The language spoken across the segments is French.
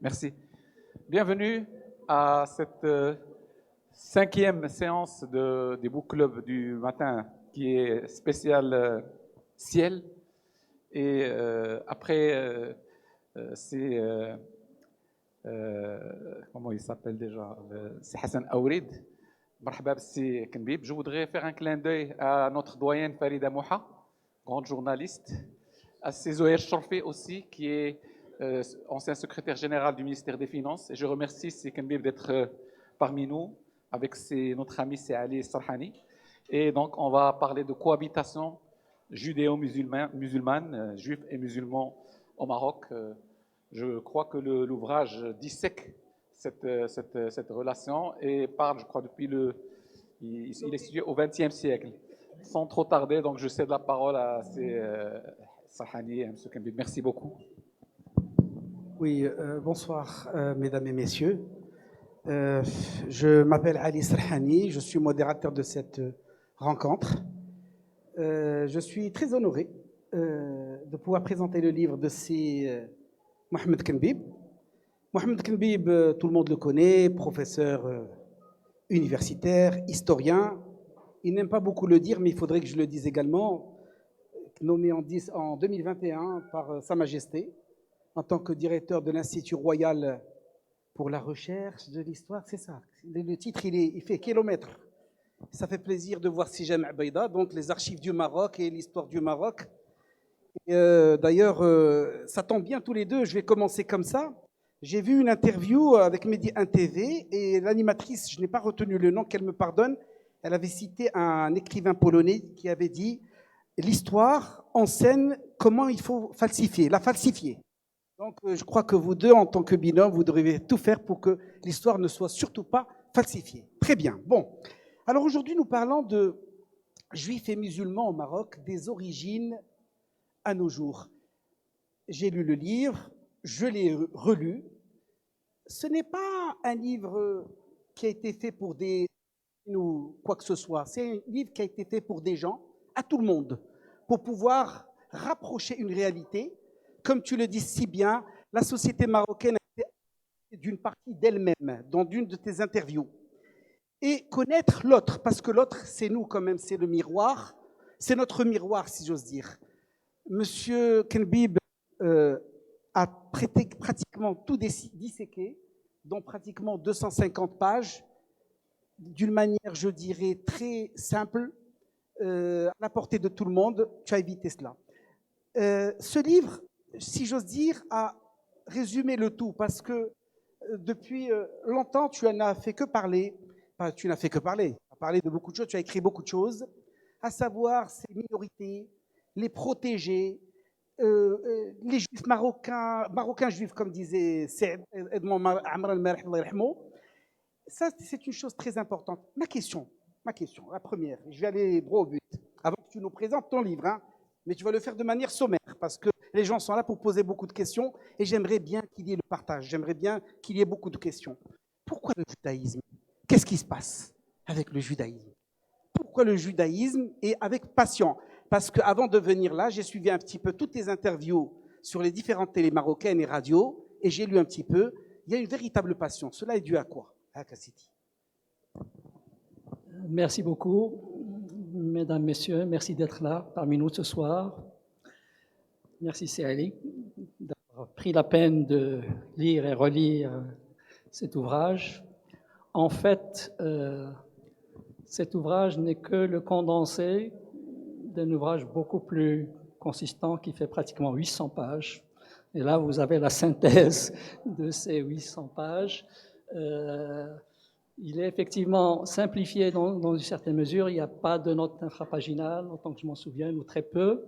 Merci. Bienvenue à cette cinquième séance des Book Club du matin qui est spéciale ciel. Et après, c'est... comment il s'appelle déjà? C'est Hassan Aourid. Marhaba B'si Kenbib. Je voudrais faire un clin d'œil à notre doyenne Farida Mouha, grande journaliste, à Zohair Chorfi aussi, qui est ancien secrétaire général du ministère des Finances. Et je remercie Kenbib d'être parmi nous avec notre ami Ali Sarhani. Et donc, on va parler de cohabitation judéo-musulmane, juifs et musulmans au Maroc. Je crois que l'ouvrage dissèque cette relation et parle, je crois, il est situé au XXe siècle. Sans trop tarder, donc je cède la parole à Sarhani et à M. Kenbib. Merci beaucoup. Oui, bonsoir, mesdames et messieurs. Je m'appelle Ali Sarhani, je suis modérateur de cette rencontre. Je suis très honoré de pouvoir présenter le livre de Mohamed Kenbib. Mohamed Kenbib, tout le monde le connaît, professeur universitaire, historien. Il n'aime pas beaucoup le dire, mais il faudrait que je le dise également. Nommé en 2021 par Sa Majesté en tant que directeur de l'Institut royal pour la recherche de l'histoire, c'est ça. Le titre, il fait kilomètres. Ça fait plaisir de voir Sijam Abaïda, donc les archives du Maroc et l'histoire du Maroc. D'ailleurs, ça tombe bien tous les deux, je vais commencer comme ça. J'ai vu une interview avec Mehdi 1TV et l'animatrice, je n'ai pas retenu le nom, qu'elle me pardonne, elle avait cité un écrivain polonais qui avait dit « L'histoire enseigne comment il faut la falsifier ». Donc, je crois que vous deux, en tant que binôme, vous devriez tout faire pour que l'histoire ne soit surtout pas falsifiée. Très bien. Bon. Alors, aujourd'hui, nous parlons de juifs et musulmans au Maroc, des origines à nos jours. J'ai lu le livre, je l'ai relu. Ce n'est pas un livre qui a été fait pour ou quoi que ce soit. C'est un livre qui a été fait pour des gens, à tout le monde, pour pouvoir rapprocher une réalité. Comme tu le dis si bien, la société marocaine a été d'une partie d'elle-même, dans une de tes interviews. Et connaître l'autre, parce que l'autre, c'est nous quand même, c'est le miroir, c'est notre miroir, si j'ose dire. Monsieur Kenbib a pratiquement tout disséqué, dont pratiquement 250 pages, d'une manière, je dirais, très simple, à la portée de tout le monde. Tu as évité cela. Ce livre, si j'ose dire, a résumé le tout, parce que depuis longtemps, tu n'as fait que parler, enfin, tu n'as fait que parler, tu as parlé de beaucoup de choses, tu as écrit beaucoup de choses, à savoir ces minorités, les protégés, les juifs marocains juifs, comme disait Edmond Amran Merh, ça, c'est une chose très importante. Ma question, la première, je vais aller droit au but, avant que tu nous présentes ton livre, hein, mais tu vas le faire de manière sommaire, parce que les gens sont là pour poser beaucoup de questions, et j'aimerais bien qu'il y ait le partage, j'aimerais bien qu'il y ait beaucoup de questions. Pourquoi le judaïsme? Qu'est-ce qui se passe avec le judaïsme? Pourquoi le judaïsme? Et avec passion, parce qu'avant de venir là, j'ai suivi un petit peu toutes tes interviews sur les différentes télés marocaines et radios, et j'ai lu un petit peu. Il y a une véritable passion. Cela est dû à quoi? À Cassiti. Merci beaucoup, mesdames, messieurs. Merci d'être là parmi nous ce soir. Merci, Ali, d'avoir pris la peine de lire et relire cet ouvrage. En fait, cet ouvrage n'est que le condensé d'un ouvrage beaucoup plus consistant qui fait pratiquement 800 pages. Et là, vous avez la synthèse de ces 800 pages. Il est effectivement simplifié dans une certaine mesure. Il n'y a pas de note infrapaginale, autant que je m'en souvienne, ou très peu.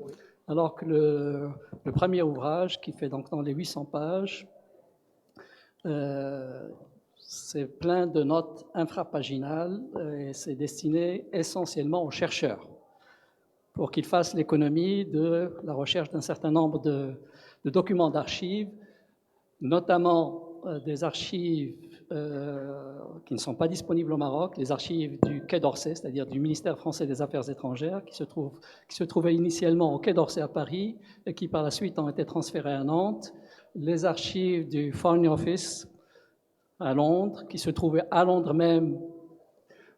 Alors que le premier ouvrage, qui fait donc dans les 800 pages, c'est plein de notes infrapaginales et c'est destiné essentiellement aux chercheurs pour qu'ils fassent l'économie de la recherche d'un certain nombre de documents d'archives, notamment des archives qui ne sont pas disponibles au Maroc, les archives du Quai d'Orsay, c'est-à-dire du ministère français des Affaires étrangères, qui se trouvaient initialement au Quai d'Orsay à Paris et qui par la suite ont été transférées à Nantes, les archives du Foreign Office à Londres, qui se trouvaient à Londres même,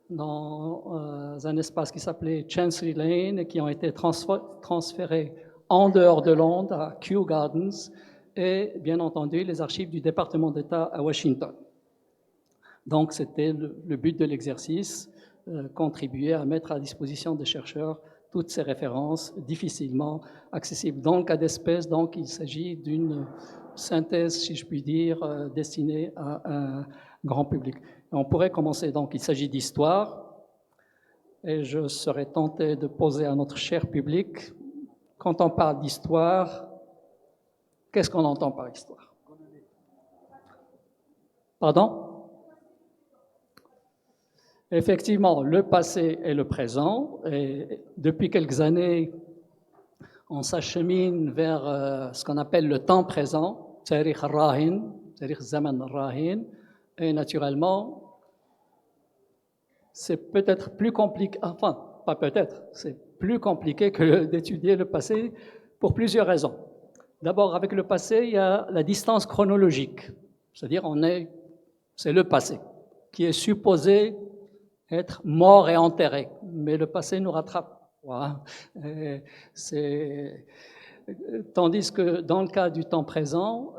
dans un espace qui s'appelait Chancery Lane, et qui ont été transférés en dehors de Londres, à Kew Gardens, et bien entendu les archives du département d'État à Washington. Donc c'était le but de l'exercice, contribuer à mettre à disposition des chercheurs toutes ces références difficilement accessibles. Dans le cas d'espèce, donc, il s'agit d'une synthèse, si je puis dire, destinée à un grand public. On pourrait commencer, donc, il s'agit d'histoire, et je serais tenté de poser à notre cher public, quand on parle d'histoire, qu'est-ce qu'on entend par histoire? Pardon? Effectivement, le passé et le présent, et depuis quelques années, on s'achemine vers ce qu'on appelle le temps présent, Tarikh al-Rahin, Tarikh Zaman al-Rahin, et naturellement, c'est peut-être plus compliqué, enfin, pas peut-être, c'est plus compliqué que d'étudier le passé pour plusieurs raisons. D'abord, avec le passé, il y a la distance chronologique, c'est-à-dire c'est le passé qui est supposé être mort et enterré, mais le passé nous rattrape. Voilà. Tandis que dans le cas du temps présent,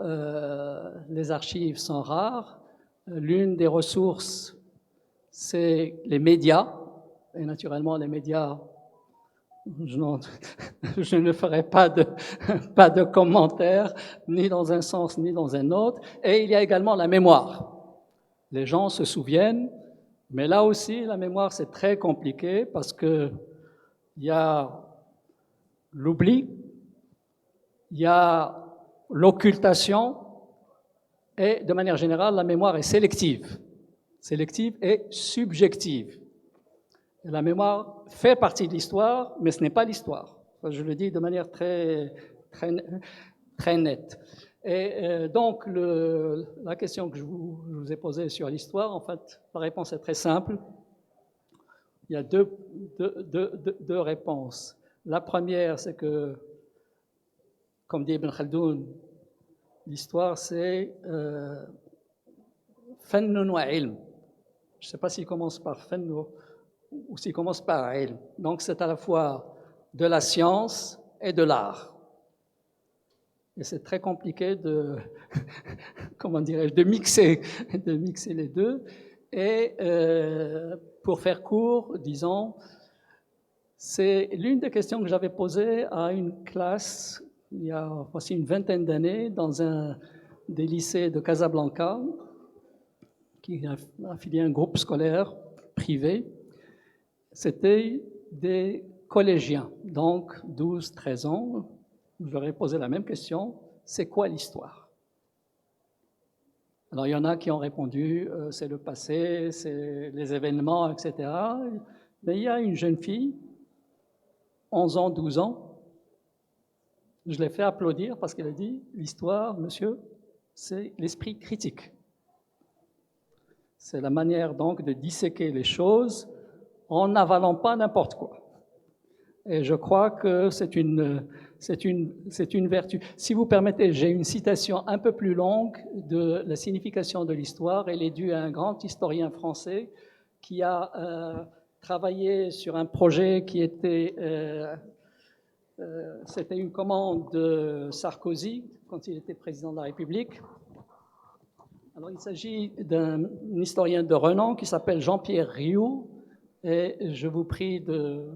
les archives sont rares. L'une des ressources, c'est les médias, et naturellement les médias, je ne ferai pas de commentaires, ni dans un sens ni dans un autre. Et il y a également la mémoire. Les gens se souviennent, mais là aussi, la mémoire, c'est très compliqué parce que il y a l'oubli, il y a l'occultation, et de manière générale, la mémoire est sélective et subjective. Et la mémoire fait partie de l'histoire, mais ce n'est pas l'histoire. Je le dis de manière très nette. Et donc, la question que je vous ai posée sur l'histoire, en fait, la réponse est très simple. Il y a deux réponses. La première, c'est que, comme dit Ibn Khaldoun, l'histoire, c'est fannun wa ilm. Je ne sais pas s'il commence par fann ou s'il commence par ilm. Donc, c'est à la fois de la science et de l'art. Et c'est très compliqué de mixer les deux. Et pour faire court, disons, c'est l'une des questions que j'avais posées à une classe il y a voici une vingtaine d'années dans un des lycées de Casablanca, qui a affilié à un groupe scolaire privé. C'était des collégiens, donc 12-13 ans. Je leur ai posé la même question, c'est quoi l'histoire? Alors il y en a qui ont répondu, c'est le passé, c'est les événements, etc. Mais il y a une jeune fille, 11 ans, 12 ans, je l'ai fait applaudir parce qu'elle a dit, l'histoire, monsieur, c'est l'esprit critique. C'est la manière donc de disséquer les choses en n'avalant pas n'importe quoi. Et je crois que c'est une vertu. Si vous permettez, j'ai une citation un peu plus longue de la signification de l'histoire. Elle est due à un grand historien français qui a travaillé sur un projet qui était... c'était une commande de Sarkozy quand il était président de la République. Alors, il s'agit d'un historien de renom qui s'appelle Jean-Pierre Rioux, et je vous prie de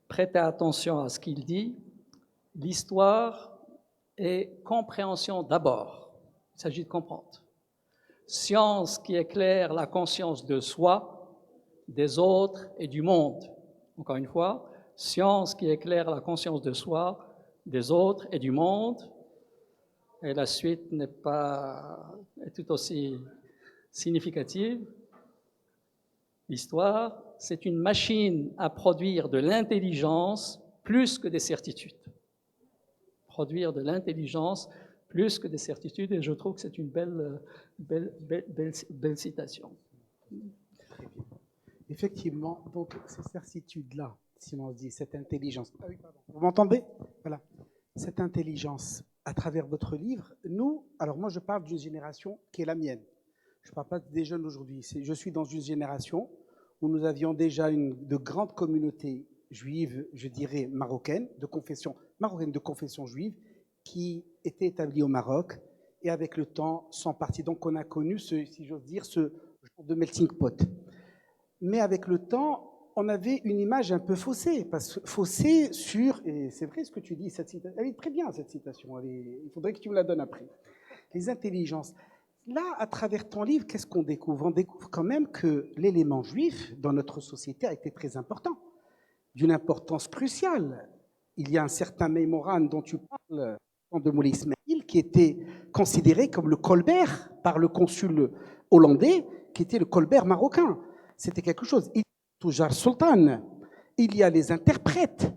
prêter attention à ce qu'il dit. L'histoire est compréhension d'abord. Il s'agit de comprendre. Science qui éclaire la conscience de soi, des autres et du monde. Encore une fois, science qui éclaire la conscience de soi, des autres et du monde. Et la suite est tout aussi significative. L'histoire, c'est une machine à produire de l'intelligence plus que des certitudes. Produire de l'intelligence plus que des certitudes, et je trouve que c'est une belle citation. Très bien. Effectivement, donc ces certitudes-là, si on dit cette intelligence. Ah oui, pardon. Vous m'entendez? Voilà. cette intelligence à travers votre livre. Nous, alors moi je parle d'une génération qui est la mienne. Je ne parle pas des jeunes aujourd'hui. Je suis dans une génération où nous avions déjà de grandes communautés juives, je dirais marocaines, de confession juive, qui étaient établies au Maroc et avec le temps sont parties. Donc on a connu, si j'ose dire, ce genre de melting pot. Mais avec le temps, on avait une image un peu faussée, faussée sur, et c'est vrai ce que tu dis, cette citation, elle est très bien cette citation, il faudrait que tu me la donnes après. Les intelligences. Là, à travers ton livre, qu'est-ce qu'on découvre? On découvre quand même que l'élément juif dans notre société a été très important, d'une importance cruciale. Il y a un certain Meymoran dont tu parles, de Moulay Ismail, qui était considéré comme le Colbert par le consul hollandais, qui était le Colbert marocain. C'était quelque chose. Il y a Toujar Sultan, il y a les interprètes,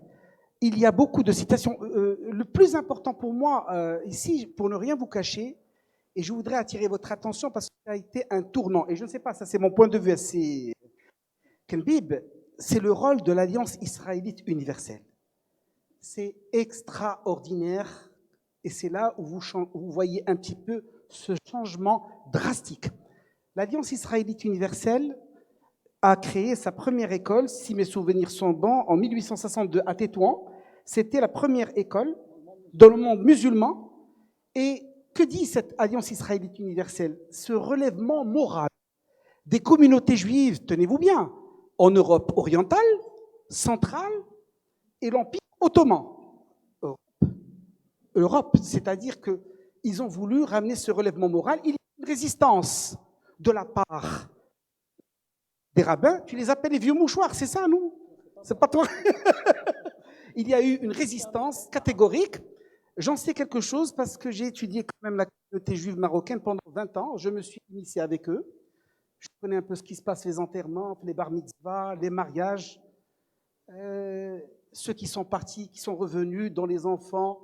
il y a beaucoup de citations. Le plus important pour moi, ici, pour ne rien vous cacher, et je voudrais attirer votre attention parce que ça a été un tournant, et je ne sais pas, ça c'est mon point de vue assez Kenbib, c'est le rôle de l'Alliance israélite universelle. C'est extraordinaire, et c'est là où vous voyez un petit peu ce changement drastique. L'Alliance israélite universelle a créé sa première école, si mes souvenirs sont bons, en 1862 à Tétouan. C'était la première école dans le monde musulman. Et que dit cette Alliance israélite universelle? Ce relèvement moral des communautés juives, tenez-vous bien, en Europe orientale, centrale et l'Empire ottoman. Europe, c'est-à-dire qu'ils ont voulu ramener ce relèvement moral. Il y a une résistance de la part des rabbins, tu les appelles les vieux mouchoirs, c'est ça, nous? C'est pas toi? Il y a eu une résistance catégorique. J'en sais quelque chose parce que j'ai étudié quand même la communauté juive marocaine pendant 20 ans. Je me suis initié avec eux. Je connais un peu ce qui se passe, les enterrements, les bar mitzvahs, les mariages. Ceux qui sont partis, qui sont revenus, dont les enfants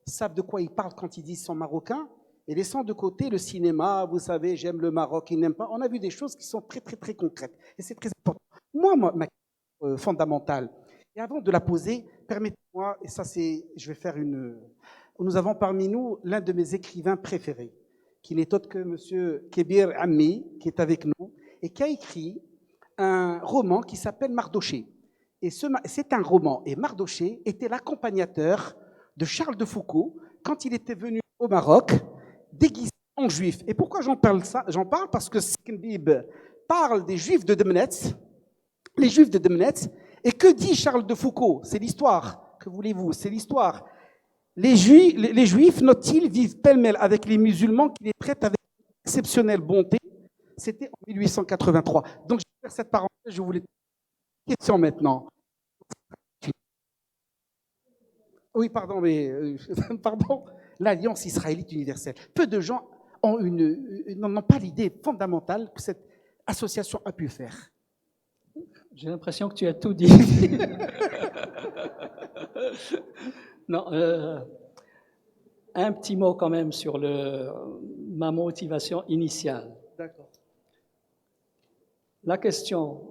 savent de quoi ils parlent quand ils disent qu'ils sont marocains. Et laissant de côté le cinéma, vous savez, j'aime le Maroc, ils n'aiment pas. On a vu des choses qui sont très, très, très concrètes. Et c'est très important. Moi, ma question fondamentale, et avant de la poser, permettez-moi, et ça c'est, je vais faire une... Nous avons parmi nous l'un de mes écrivains préférés, qui n'est autre que M. Kébir Ammi, qui est avec nous, et qui a écrit un roman qui s'appelle Mardoché. Et c'est un roman, et Mardoché était l'accompagnateur de Charles de Foucault quand il était venu au Maroc, déguisé en juif. Et pourquoi j'en parle ça? J'en parle parce que Kenbib parle des juifs de Demnetz, les juifs de Demnetz, et que dit Charles de Foucault? C'est l'histoire, que voulez-vous? C'est l'histoire. Les juifs, note-t-il, vivent pêle-mêle avec les musulmans qui les traitent avec exceptionnelle bonté. C'était en 1883. Donc, je vais faire cette parenthèse, je voulais une question maintenant. Oui, pardon, mais pardon. L'Alliance israélite universelle. Peu de gens n'ont pas l'idée fondamentale que cette association a pu faire. J'ai l'impression que tu as tout dit. Non, un petit mot quand même sur ma motivation initiale. D'accord. La question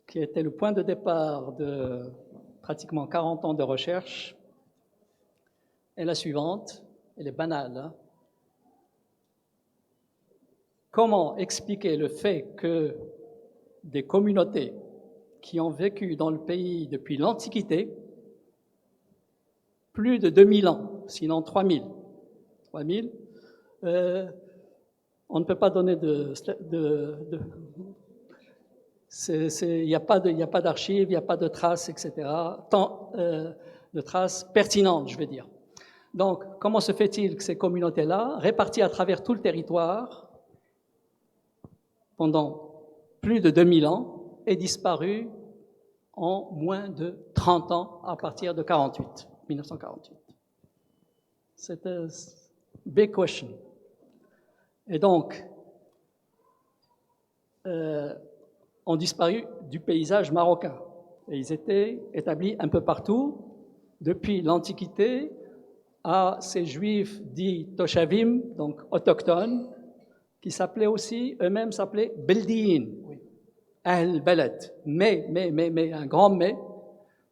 qui était le point de départ de pratiquement 40 ans de recherche est la suivante, elle est banale. Hein. Comment expliquer le fait que des communautés qui ont vécu dans le pays depuis l'Antiquité, plus de 2000 ans, sinon 3000, on ne peut pas donner il n'y a pas d'archives, il n'y a pas de traces, etc. De traces pertinentes, je veux dire. Donc, comment se fait-il que ces communautés-là, réparties à travers tout le territoire, pendant plus de 2000 ans, aient disparu en moins de 30 ans à partir de 1948. C'est une big question. Et donc, ont disparu du paysage marocain. Et ils étaient établis un peu partout, depuis l'Antiquité à ces juifs dits toshavim, donc autochtones, qui s'appelaient aussi, eux-mêmes s'appelaient beldiyin, ahl balad. Mais, un grand mais,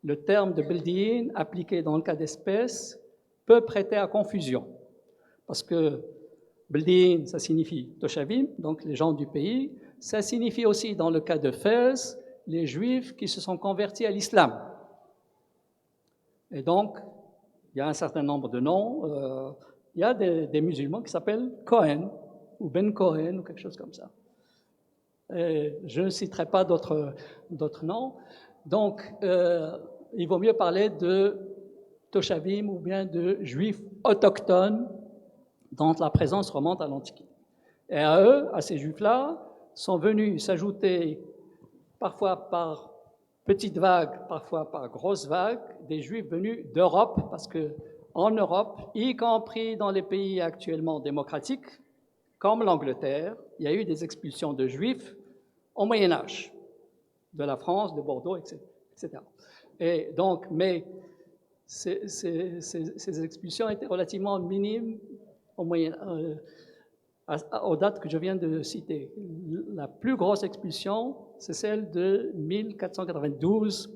le terme de beldiyin appliqué dans le cas d'espèce peut prêter à confusion. Parce que Bldin, ça signifie Toshavim, donc les gens du pays. Ça signifie aussi, dans le cas de Fès, les Juifs qui se sont convertis à l'islam. Et donc, il y a un certain nombre de noms. Il y a des musulmans qui s'appellent Cohen, ou Ben Cohen, ou quelque chose comme ça. Et je ne citerai pas d'autres noms. Donc, il vaut mieux parler de Toshavim ou bien de Juifs autochtones dont la présence remonte à l'Antiquité. Et à eux, à ces Juifs-là, sont venus s'ajouter parfois par petites vagues, parfois par grosses vagues, des Juifs venus d'Europe, parce que en Europe, y compris dans les pays actuellement démocratiques, comme l'Angleterre, il y a eu des expulsions de Juifs au Moyen Âge, de la France, de Bordeaux, etc. Et donc, mais ces expulsions étaient relativement minimes aux dates que je viens de citer. La plus grosse expulsion, c'est celle de 1492,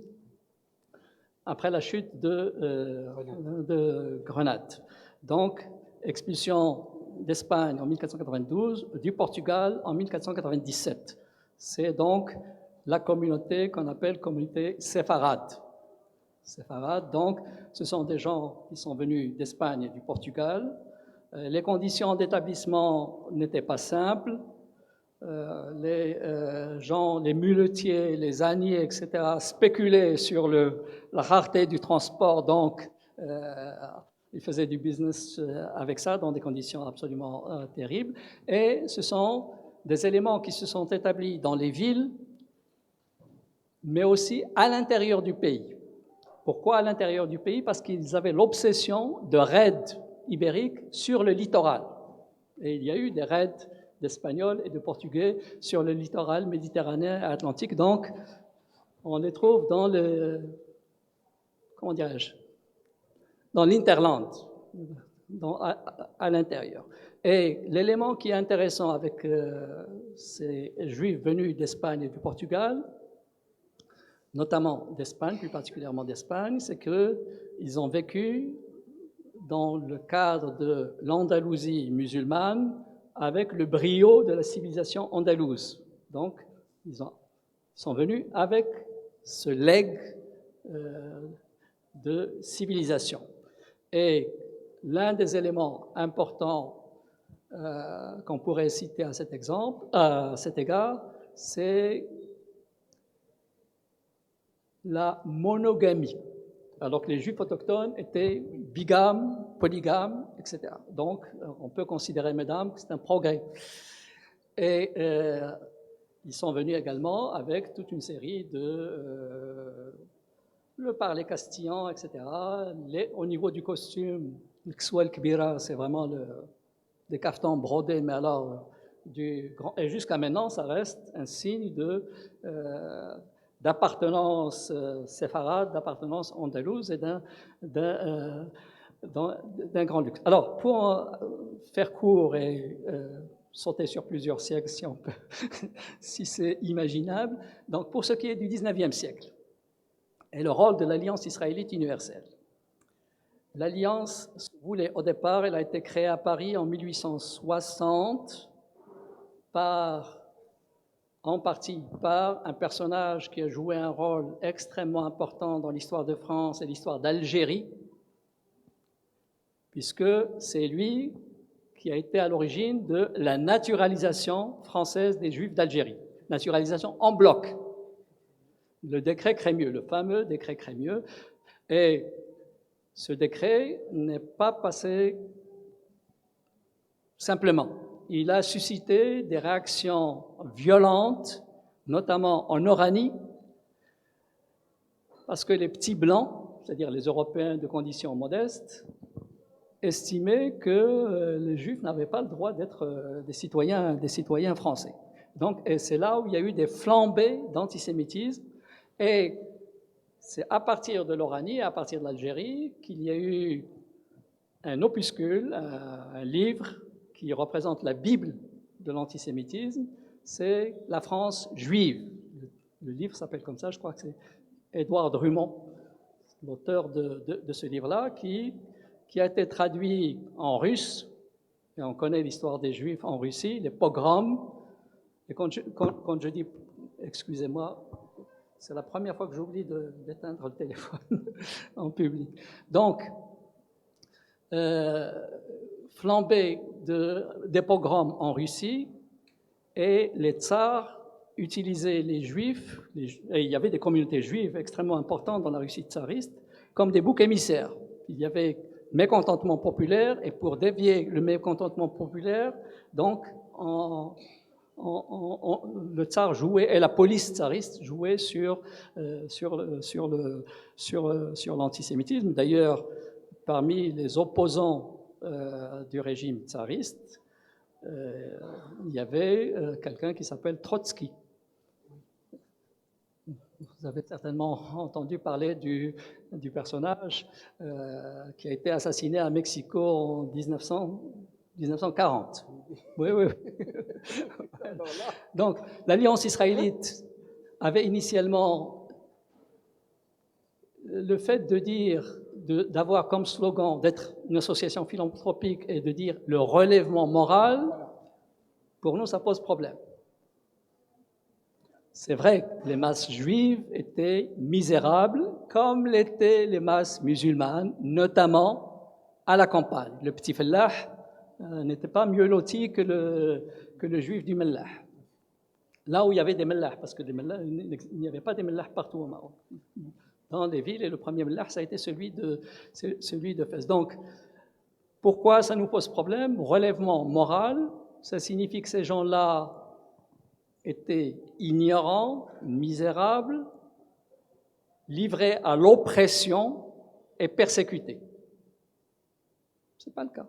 après la chute de Grenade. Donc, expulsion d'Espagne en 1492, du Portugal en 1497. C'est donc la communauté qu'on appelle communauté séfarade. Séfarade, donc, ce sont des gens qui sont venus d'Espagne et du Portugal. Les conditions d'établissement n'étaient pas simples. Les gens, les muletiers, les âniers, etc., spéculaient sur la rareté du transport, donc ils faisaient du business avec ça dans des conditions absolument terribles. Et ce sont des éléments qui se sont établis dans les villes, mais aussi à l'intérieur du pays. Pourquoi à l'intérieur du pays? Parce qu'ils avaient l'obsession de raids ibériques sur le littoral. Et il y a eu des raids d'Espagnols et de Portugais sur le littoral méditerranéen et atlantique. Donc, on les trouve dans dans l'interland, à l'intérieur. Et l'élément qui est intéressant avec ces Juifs venus d'Espagne et du Portugal, notamment d'Espagne, plus particulièrement d'Espagne, c'est qu'ils ont vécu dans le cadre de l'Andalousie musulmane avec le brio de la civilisation andalouse. Donc, ils sont venus avec ce legs de civilisation. Et l'un des éléments importants qu'on pourrait citer à cet égard, c'est la monogamie, alors que les Juifs autochtones étaient bigames, polygames, etc. Donc, on peut considérer, mesdames, que c'est un progrès. Et ils sont venus également avec toute une série le parler castillan, etc. Au niveau du costume, le kswal kbira, c'est vraiment des caftans brodés, mais alors, et jusqu'à maintenant, ça reste un signe d'appartenance séfarade, d'appartenance andalouse et d'un grand luxe. Alors, pour faire court et sauter sur plusieurs siècles, si on peut, si c'est imaginable, donc pour ce qui est du 19e siècle, et le rôle de l'Alliance israélite universelle. L'Alliance, si vous voulez, au départ, elle a été créée à Paris en 1860 en partie par un personnage qui a joué un rôle extrêmement important dans l'histoire de France et l'histoire d'Algérie, puisque c'est lui qui a été à l'origine de la naturalisation française des Juifs d'Algérie, naturalisation en bloc. Le décret Crémieux, le fameux décret Crémieux, et ce décret n'est pas passé simplement. Il a suscité des réactions violentes, notamment en Oranie, parce que les petits blancs, c'est-à-dire les Européens de conditions modestes, estimaient que les Juifs n'avaient pas le droit d'être des citoyens français. Donc, et c'est là où il y a eu des flambées d'antisémitisme. Et c'est à partir de l'Oranie, à partir de l'Algérie, qu'il y a eu un opuscule, un livre qui représente la Bible de l'antisémitisme, c'est La France juive. Le livre s'appelle comme ça, je crois que c'est Édouard Drummond, l'auteur de ce livre-là, qui qui a été traduit en russe, et on connaît l'histoire des Juifs en Russie, les pogroms. Et quand je dis, excusez-moi, c'est la première fois que j'oublie d'éteindre le téléphone en public. Donc, flambée des pogroms en Russie, et les tsars utilisaient les Juifs, et il y avait des communautés juives extrêmement importantes dans la Russie tsariste, comme des boucs émissaires. Il y avait mécontentement populaire, et pour dévier le mécontentement populaire, donc le tsar jouait, et la police tsariste jouait sur l'antisémitisme. D'ailleurs, parmi les opposants du régime tsariste, il y avait quelqu'un qui s'appelle Trotsky. Vous avez certainement entendu parler du personnage qui a été assassiné à Mexico en 1940. Oui. Donc, l'Alliance israélite avait initialement le fait de dire, d'avoir comme slogan d'être une association philanthropique et de dire le relèvement moral, pour nous, ça pose problème. C'est vrai que les masses juives étaient misérables, comme l'étaient les masses musulmanes, notamment à la campagne. Le petit fellah n'était pas mieux loti que le juif du mellah. Là où il y avait des mellahs, parce que il n'y avait pas des mellahs partout au Maroc. Dans les villes, et le premier mellah, ça a été celui de Fès. Donc, pourquoi ça nous pose problème? Relèvement moral, ça signifie que ces gens-là étaient ignorants, misérables, livrés à l'oppression et persécutés. Ce n'est pas le cas.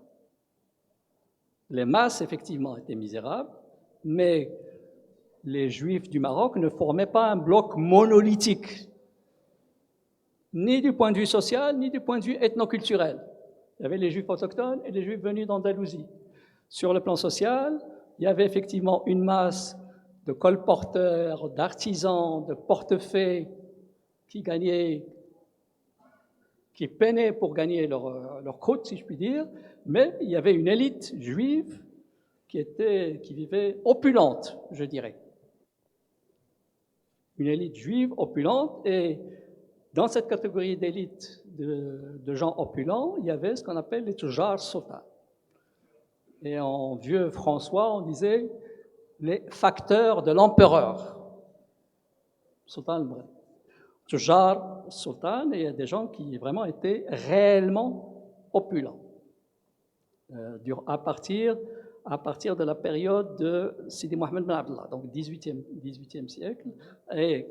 Les masses, effectivement, étaient misérables, mais les Juifs du Maroc ne formaient pas un bloc monolithique, ni du point de vue social, ni du point de vue ethnoculturel. Il y avait les Juifs autochtones et les Juifs venus d'Andalousie. Sur le plan social, il y avait effectivement une masse de colporteurs, d'artisans, de portefaix qui peinaient pour gagner leur croûte, si je puis dire, mais il y avait une élite juive qui vivait opulente, je dirais. Une élite juive opulente, et dans cette catégorie d'élite de gens opulents, il y avait ce qu'on appelle les Tujar Sultan. Et en vieux François, on disait les facteurs de l'empereur. Sultan al-Brad. Tujar Sultan, et il y a des gens qui vraiment étaient réellement opulents. À partir de la période de Sidi Mohammed ben Abdallah, donc 18e siècle, et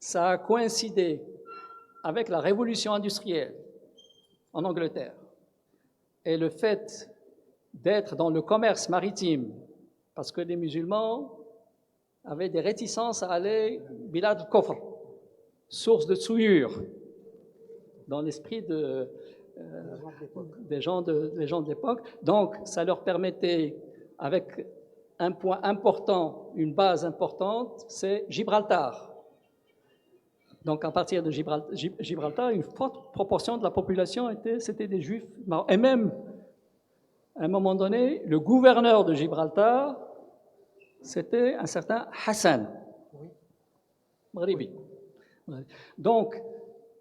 ça a coïncidé avec la révolution industrielle en Angleterre et le fait d'être dans le commerce maritime, parce que les musulmans avaient des réticences à aller Bilad al-Kofr, source de souillure, dans l'esprit des gens de l'époque. Donc, ça leur permettait, avec un point important, une base importante, c'est Gibraltar. Donc, à partir de Gibraltar, une forte proportion de la population c'était des Juifs. Et même, à un moment donné, le gouverneur de Gibraltar, c'était un certain Hassan, Maghribi. Donc,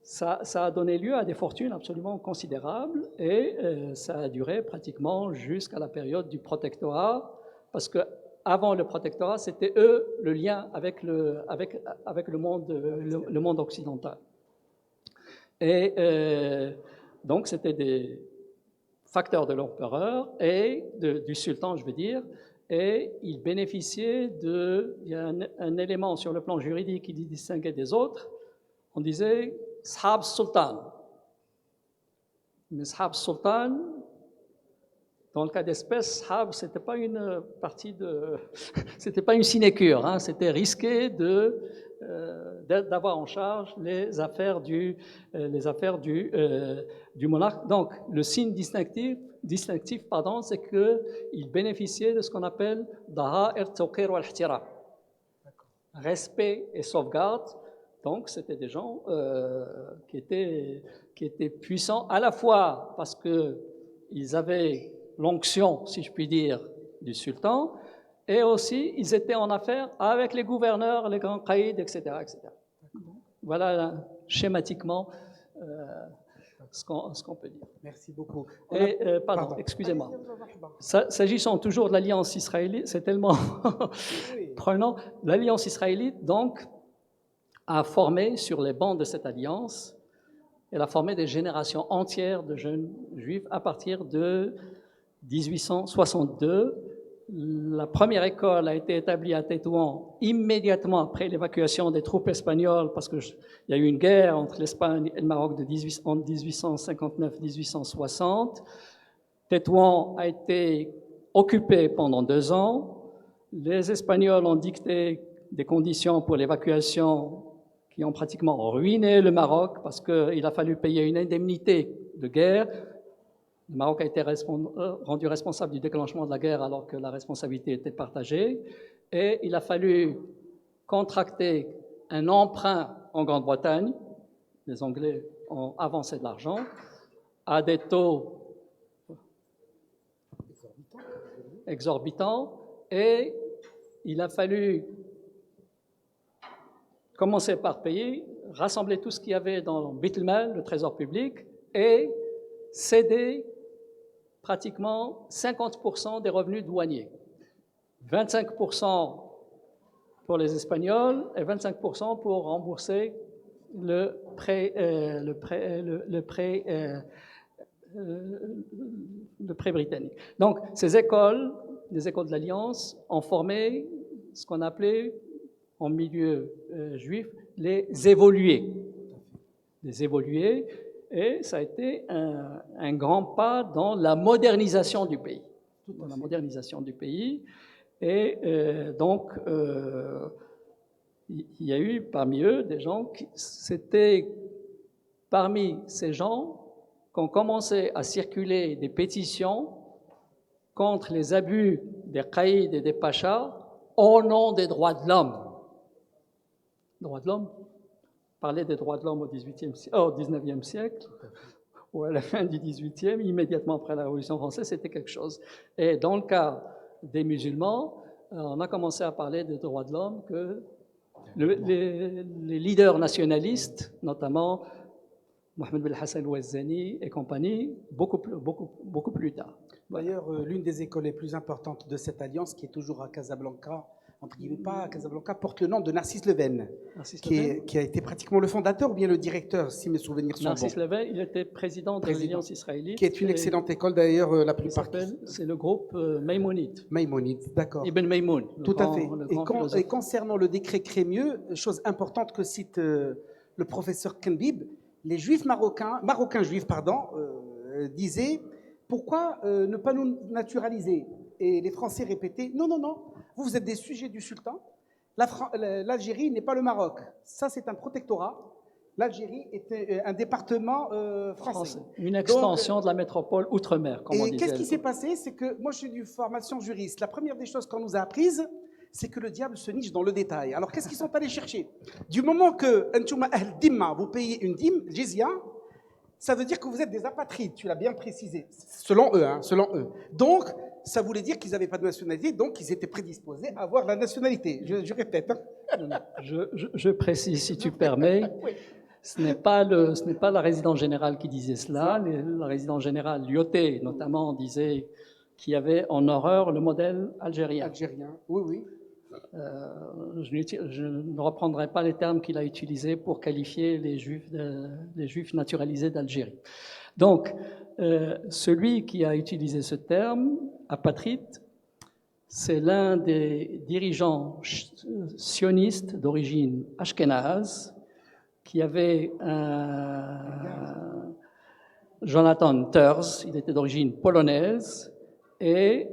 ça a donné lieu à des fortunes absolument considérables, et ça a duré pratiquement jusqu'à la période du protectorat, parce que avant le protectorat, c'était eux le lien avec le monde occidental. Et donc, c'était des facteurs de l'empereur et du sultan, je veux dire, et ils bénéficiaient il y a un élément sur le plan juridique qui les distinguait des autres. On disait Shab Sultan. Mais Shab Sultan, dans le cas d'espèce, Shab, c'était pas une c'était pas une sinécure, hein, c'était risqué d'avoir en charge les affaires du monarque. Donc, le signe distinctif, c'est qu'il bénéficiait de ce qu'on appelle Daha'ir Tawqir wal Ihtiram. Respect et sauvegarde. Donc, c'était des gens qui étaient puissants à la fois parce qu'ils avaient l'onction, si je puis dire, du sultan, et aussi ils étaient en affaire avec les gouverneurs, les grands caïds, etc., etc. Voilà schématiquement ce qu'on peut dire. Merci beaucoup. Et, pardon, excusez-moi. S'agissant toujours de l'alliance israélite, c'est tellement prenant. L'alliance israélite, donc, a formé sur les bancs de cette alliance, elle a formé des générations entières de jeunes juifs à partir de 1862. La première école a été établie à Tétouan immédiatement après l'évacuation des troupes espagnoles, parce qu'il y a eu une guerre entre l'Espagne et le Maroc en 1859-1860. Tétouan a été occupé pendant 2 ans. Les Espagnols ont dicté des conditions pour l'évacuation qui ont pratiquement ruiné le Maroc parce qu'il a fallu payer une indemnité de guerre. Le Maroc a été rendu responsable du déclenchement de la guerre alors que la responsabilité était partagée. Et il a fallu contracter un emprunt en Grande-Bretagne. Les Anglais ont avancé de l'argent à des taux exorbitants. Et il a fallu commencer par payer, rassembler tout ce qu'il y avait dans le Beit el-Mal, le trésor public, et céder pratiquement 50% des revenus douaniers. 25% pour les Espagnols et 25% pour rembourser le prêt britannique. Donc, ces écoles, les écoles de l'Alliance, ont formé ce qu'on appelait en milieu juif les évolués. Les évolués, et ça a été un grand pas dans la modernisation du pays. Dans la modernisation du pays. Et donc, il y a eu parmi eux des gens qui, c'était parmi ces gens qu'ont commencé à circuler des pétitions contre les abus des caïds et des pachas au nom des droits de l'homme. Droits de l'homme, parler des droits de l'homme au XIXe siècle, ou à la fin du XVIIIe, immédiatement après la Révolution française, c'était quelque chose. Et dans le cas des musulmans, on a commencé à parler des droits de l'homme que les leaders nationalistes, notamment Mohamed Ben Hassan Ouazzani et compagnie, beaucoup plus tard. D'ailleurs, l'une des écoles les plus importantes de cette alliance, qui est toujours à Casablanca, entre guillemets pas à Casablanca, porte le nom de Narcisse Leven, qui a été pratiquement le fondateur ou bien le directeur, si mes souvenirs sont Narcisse bons. Leven, il était président de l'Alliance israélite. Qui est une excellente école d'ailleurs, la plupart. C'est le groupe Maïmonide. Maïmonide, d'accord. Ibn Maïmoun. Tout à fait. Et concernant le décret Crémieux, chose importante que cite le professeur Kenbib, les juifs marocains juifs, disaient pourquoi ne pas nous naturaliser? Et les Français répétaient non, non, non, vous êtes des sujets du sultan. L'Algérie n'est pas le Maroc. Ça, c'est un protectorat. L'Algérie est un département français. Une extension de la métropole outre-mer, comme on disait. Et qu'est-ce qui s'est passé? C'est que moi, je suis d'une formation juriste. La première des choses qu'on nous a apprises, c'est que le diable se niche dans le détail. Alors, qu'est-ce qu'ils sont allés chercher? Du moment que vous payez une dîme, jizya, ça veut dire que vous êtes des apatrides, tu l'as bien précisé, selon eux, selon eux. Donc, ça voulait dire qu'ils n'avaient pas de nationalité, donc ils étaient prédisposés à avoir la nationalité. Je répète. Je précise, si tu permets, oui. Ce n'est pas la résidence générale qui disait cela. La résidence générale, Lyoté, notamment, disait qu'il y avait en horreur le modèle algérien. Algérien, oui, oui. Je ne reprendrai pas les termes qu'il a utilisés pour qualifier les juifs naturalisés d'Algérie. Donc, celui qui a utilisé ce terme, apatride, c'est l'un des dirigeants sionistes d'origine ashkénaze qui avait Jonathan Terz, il était d'origine polonaise, et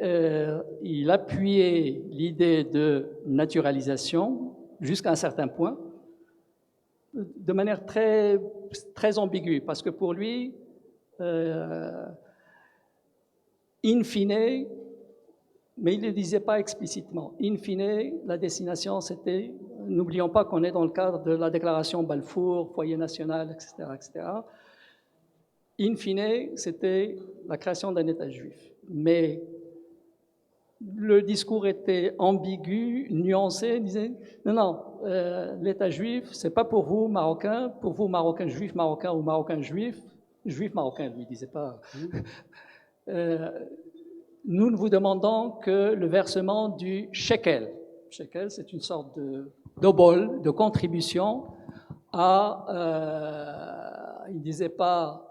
il appuyait l'idée de naturalisation jusqu'à un certain point, de manière très, très ambiguë, parce que pour lui, in fine, mais il ne le disait pas explicitement. In fine, la destination, c'était, n'oublions pas qu'on est dans le cadre de la déclaration Balfour, foyer national, etc., etc. In fine, c'était la création d'un État juif. Mais le discours était ambigu, nuancé, il disait non, l'État juif, c'est pas pour vous Marocains juifs marocains ou Marocains juifs marocains, lui, il disait pas. Nous ne vous demandons que le versement du shekel. Shekel, c'est une sorte de d'obol, de contribution à, il disait pas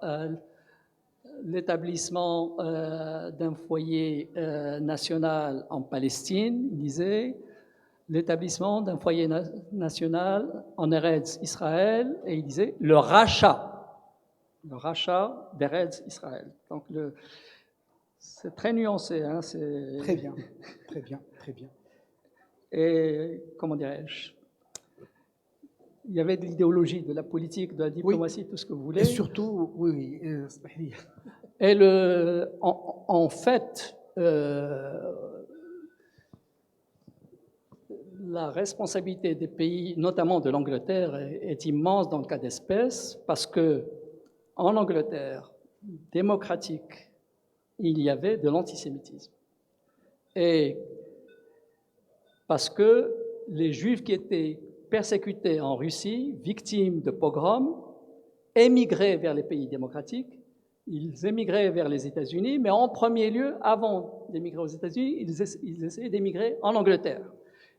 l'établissement d'un foyer national en Palestine, il disait l'établissement d'un foyer national en Eretz Israël, et il disait le rachat d'Eretz Israël. Donc c'est très nuancé. Hein, Très bien, très bien, très bien. Et comment dirais-je, il y avait de l'idéologie, de la politique, de la diplomatie, tout ce que vous voulez. Et surtout, oui, Et en fait, la responsabilité des pays, notamment de l'Angleterre, est immense dans le cas d'espèce, parce que en Angleterre démocratique, il y avait de l'antisémitisme. Et parce que les Juifs qui étaient persécutés en Russie, victimes de pogroms, émigraient vers les pays démocratiques, ils émigraient vers les États-Unis, mais en premier lieu, avant d'émigrer aux États-Unis, ils essayaient d'émigrer en Angleterre.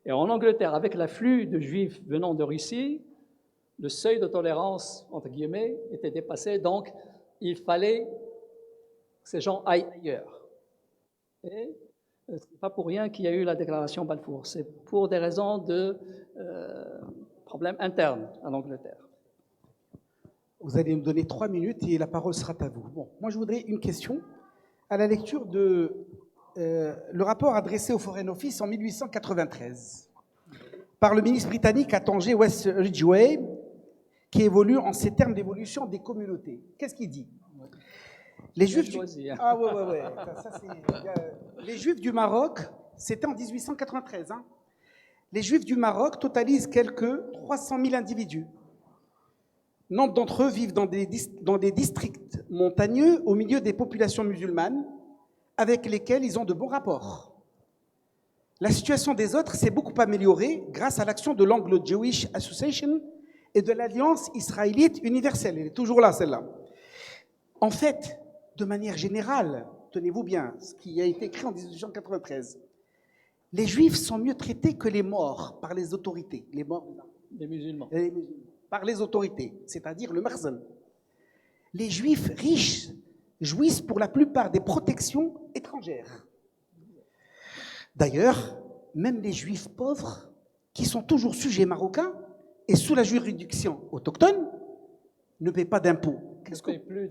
Et en Angleterre, avec l'afflux de Juifs venant de Russie, le seuil de tolérance, entre guillemets, était dépassé, donc il fallait que ces gens aillent ailleurs. Et ce n'est pas pour rien qu'il y a eu la déclaration Balfour, c'est pour des raisons de problèmes internes en Angleterre. Vous allez me donner 3 minutes et la parole sera à vous. Bon, moi je voudrais une question. À la lecture de le rapport adressé au Foreign Office en 1893 par le ministre britannique à Tanger, West Ridgeway, qui évolue en ces termes d'évolution des communautés. Qu'est-ce qu'il dit? Les Juifs, les Juifs du Maroc, c'était en 1893. Hein. Les Juifs du Maroc totalisent quelques 300 000 individus. Nombre d'entre eux vivent dans des districts montagneux au milieu des populations musulmanes avec lesquelles ils ont de bons rapports. La situation des autres s'est beaucoup améliorée grâce à l'action de l'Anglo-Jewish Association et de l'Alliance israélite universelle. Elle est toujours là, celle-là. En fait, de manière générale, tenez-vous bien, ce qui a été écrit en 1893, les Juifs sont mieux traités que les morts par les autorités. Les morts, les musulmans. Par les autorités, c'est-à-dire le Marzen. Les Juifs riches jouissent pour la plupart des protections étrangères. D'ailleurs, même les Juifs pauvres, qui sont toujours sujets marocains et sous la juridiction autochtone, ne paient pas d'impôts.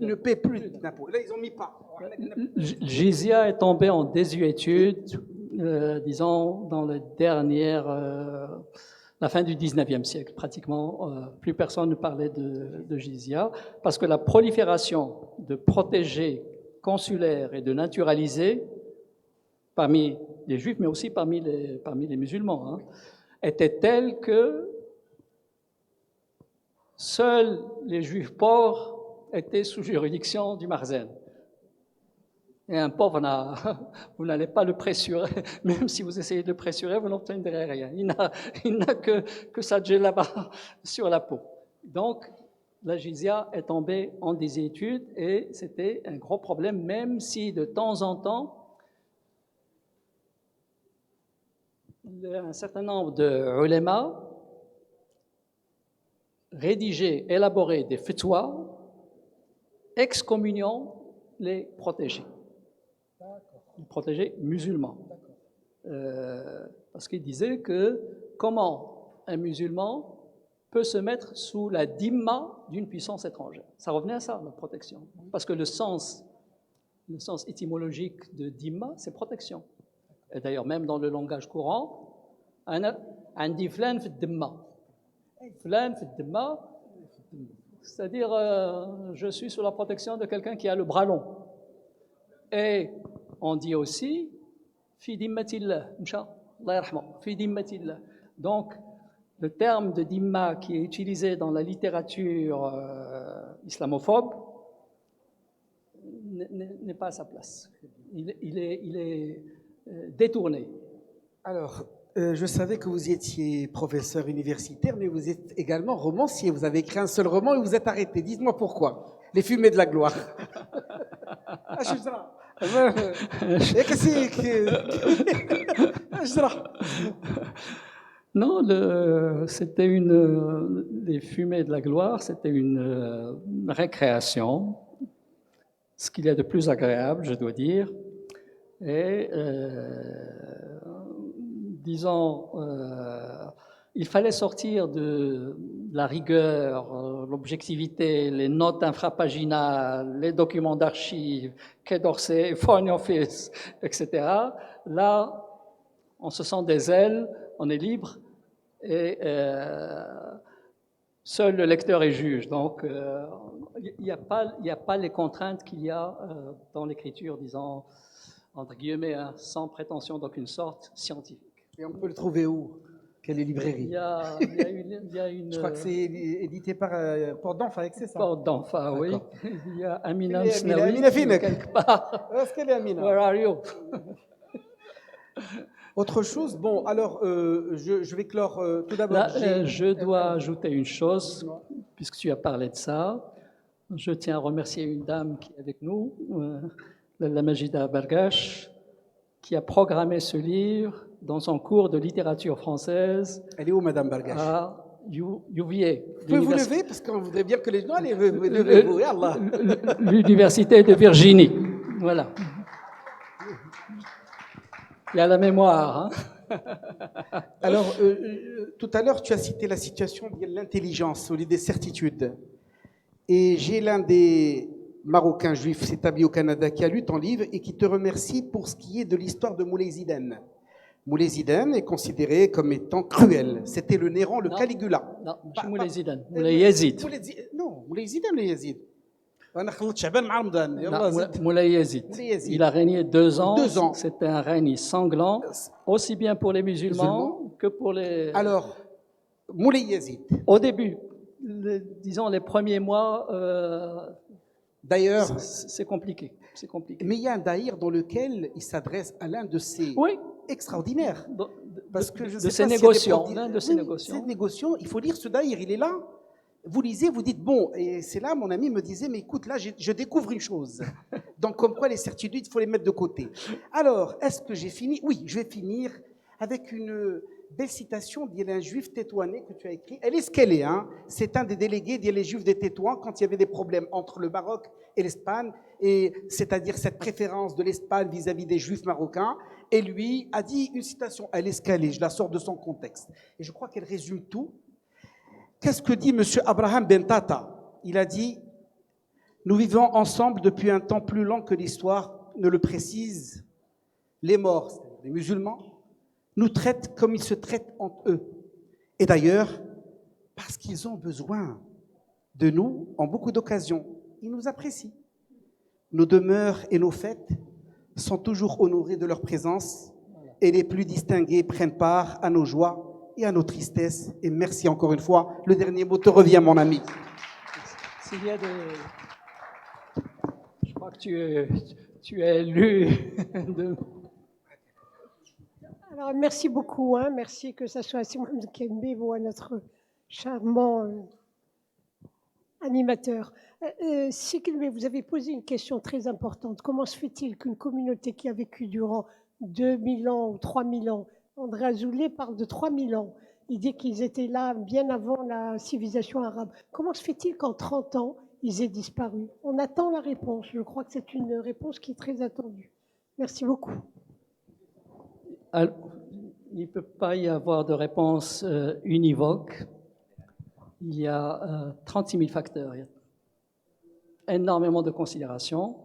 Ne paient plus d'impôts. Là, ils n'ont mis pas. Jizya est tombé en désuétude, disons, dans les dernières... la fin du 19e siècle, pratiquement, plus personne ne parlait de jizya, parce que la prolifération de protégés consulaires et de naturalisés, parmi les Juifs, mais aussi parmi les musulmans, hein, était telle que seuls les Juifs pauvres étaient sous juridiction du Marzen. Et un pauvre, vous n'allez pas le pressurer, même si vous essayez de le pressurer, vous n'obtiendrez rien. Il n'a que sa djellaba sur la peau. Donc, la jizya est tombée en désuétude et c'était un gros problème, même si de temps en temps, un certain nombre de ulama rédigeaient, élaboraient des fatwas excommuniant les protégés. Les protégés musulmans. Parce qu'il disait que comment un musulman peut se mettre sous la dhimma d'une puissance étrangère. Ça revenait à ça, la protection. Parce que le sens étymologique de dhimma, c'est protection. Et d'ailleurs, même dans le langage courant, on dit flan fi dhimma. Flan fi dhimma, c'est-à-dire je suis sous la protection de quelqu'un qui a le bras long. Et on dit aussi في ذمة الله مشى الله يرحمه في ذمة الله. Donc le terme de dhimma qui est utilisé dans la littérature islamophobe n'est pas à sa place. Il est détourné. Alors, je savais que vous étiez professeur universitaire, mais vous êtes également romancier. Vous avez écrit un seul roman et vous êtes arrêté. Dites-moi pourquoi. Les fumées de la gloire. Ah, je Non, c'était les fumées de la gloire, c'était une récréation, ce qu'il y a de plus agréable, je dois dire. Et disons, il fallait sortir de la rigueur, l'objectivité, les notes infrapaginales, les documents d'archives, Quai d'Orsay, Foreign Office, etc. Là, on se sent des ailes, on est libre et seul le lecteur est juge. Donc, il n'y a pas les contraintes qu'il y a dans l'écriture, disons, entre guillemets, hein, sans prétention d'aucune sorte, scientifique. Et on peut le trouver où? Quelle librairie? Il y a une Je crois que c'est édité par Porte d'Enfa, c'est ça? Porte d'Enfa, oui. Il y a Amina Amina Msnaoui quelque part. Est-ce qu'elle est Amina? Where are you? Autre chose, bon, alors je vais clore tout d'abord. Là, je dois ajouter une chose, puisque tu as parlé de ça. Je tiens à remercier une dame qui est avec nous, la Majida Bargash, qui a programmé ce livre dans son cours de littérature française. Elle est où, Madame Bargash? À UVA. Vous pouvez vous lever, parce qu'on voudrait bien que les gens allez levez-vous, Allah. L'Université de Virginie. Voilà. Il y a la mémoire. Hein. Alors, tout à l'heure, tu as cité la situation de l'intelligence, au lieu des certitudes. Et j'ai l'un des Marocains juifs établis au Canada qui a lu ton livre et qui te remercie pour ce qui est de l'histoire de Moulay Zidane. Moulay Zidane est considéré comme étant cruel. C'était le Néron, le Caligula. Non, pas Moulay Zidane, Moulay Yazid. Non, Moulay Zidane, le Yazid. Moulay Yazid. Il a régné 2 ans. 2 ans. C'était un règne sanglant, aussi bien pour les musulmans que pour les... Alors, Moulay Yazid. Au début, disons les premiers mois, d'ailleurs, c'est compliqué. C'est compliqué. Mais il y a un daïr dans lequel il s'adresse à l'un de ses extraordinaires. Parce que je sais de ces pas négociants. Si l'un de ces négociants. Ces négociants, il faut lire ce daïr, il est là. Vous lisez, vous dites, bon, et c'est là, mon ami me disait, mais écoute, là, je découvre une chose. Donc, comme quoi les certitudes, il faut les mettre de côté. Alors, est-ce que j'ai fini? Oui, je vais finir avec une belle citation d'un juif tétouané que tu as écrit. Elle est ce qu'elle est, hein. C'est un des délégués des juifs des Tétouans quand il y avait des problèmes entre le Maroc et l'Espagne, et c'est-à-dire cette préférence de l'Espagne vis-à-vis des juifs marocains. Et lui a dit une citation, elle est ce qu'elle est, je la sors de son contexte. Et je crois qu'elle résume tout. Qu'est-ce que dit M. Abraham Bentata? Il a dit « Nous vivons ensemble depuis un temps plus long que l'histoire ne le précise. Les morts, les musulmans, nous traitent comme ils se traitent entre eux. Et d'ailleurs, parce qu'ils ont besoin de nous en beaucoup d'occasions, ils nous apprécient. Nos demeures et nos fêtes sont toujours honorées de leur présence et les plus distingués prennent part à nos joies et à nos tristesses. Et merci encore une fois. Le dernier mot te revient, mon ami. S'il y a je crois que tu es lu de... Alors, merci beaucoup. Hein. Merci que ce soit Simon Kembe ou notre charmant animateur. Sikilbe, vous avez posé une question très importante. Comment se fait-il qu'une communauté qui a vécu durant 2000 ans ou 3000 ans, André Azoulay parle de 3000 ans, il dit qu'ils étaient là bien avant la civilisation arabe. Comment se fait-il qu'en 30 ans, ils aient disparu? On attend la réponse. Je crois que c'est une réponse qui est très attendue. Merci beaucoup. Alors, il ne peut pas y avoir de réponse univoque. Il y a 36 000 facteurs. Il y a énormément de considérations.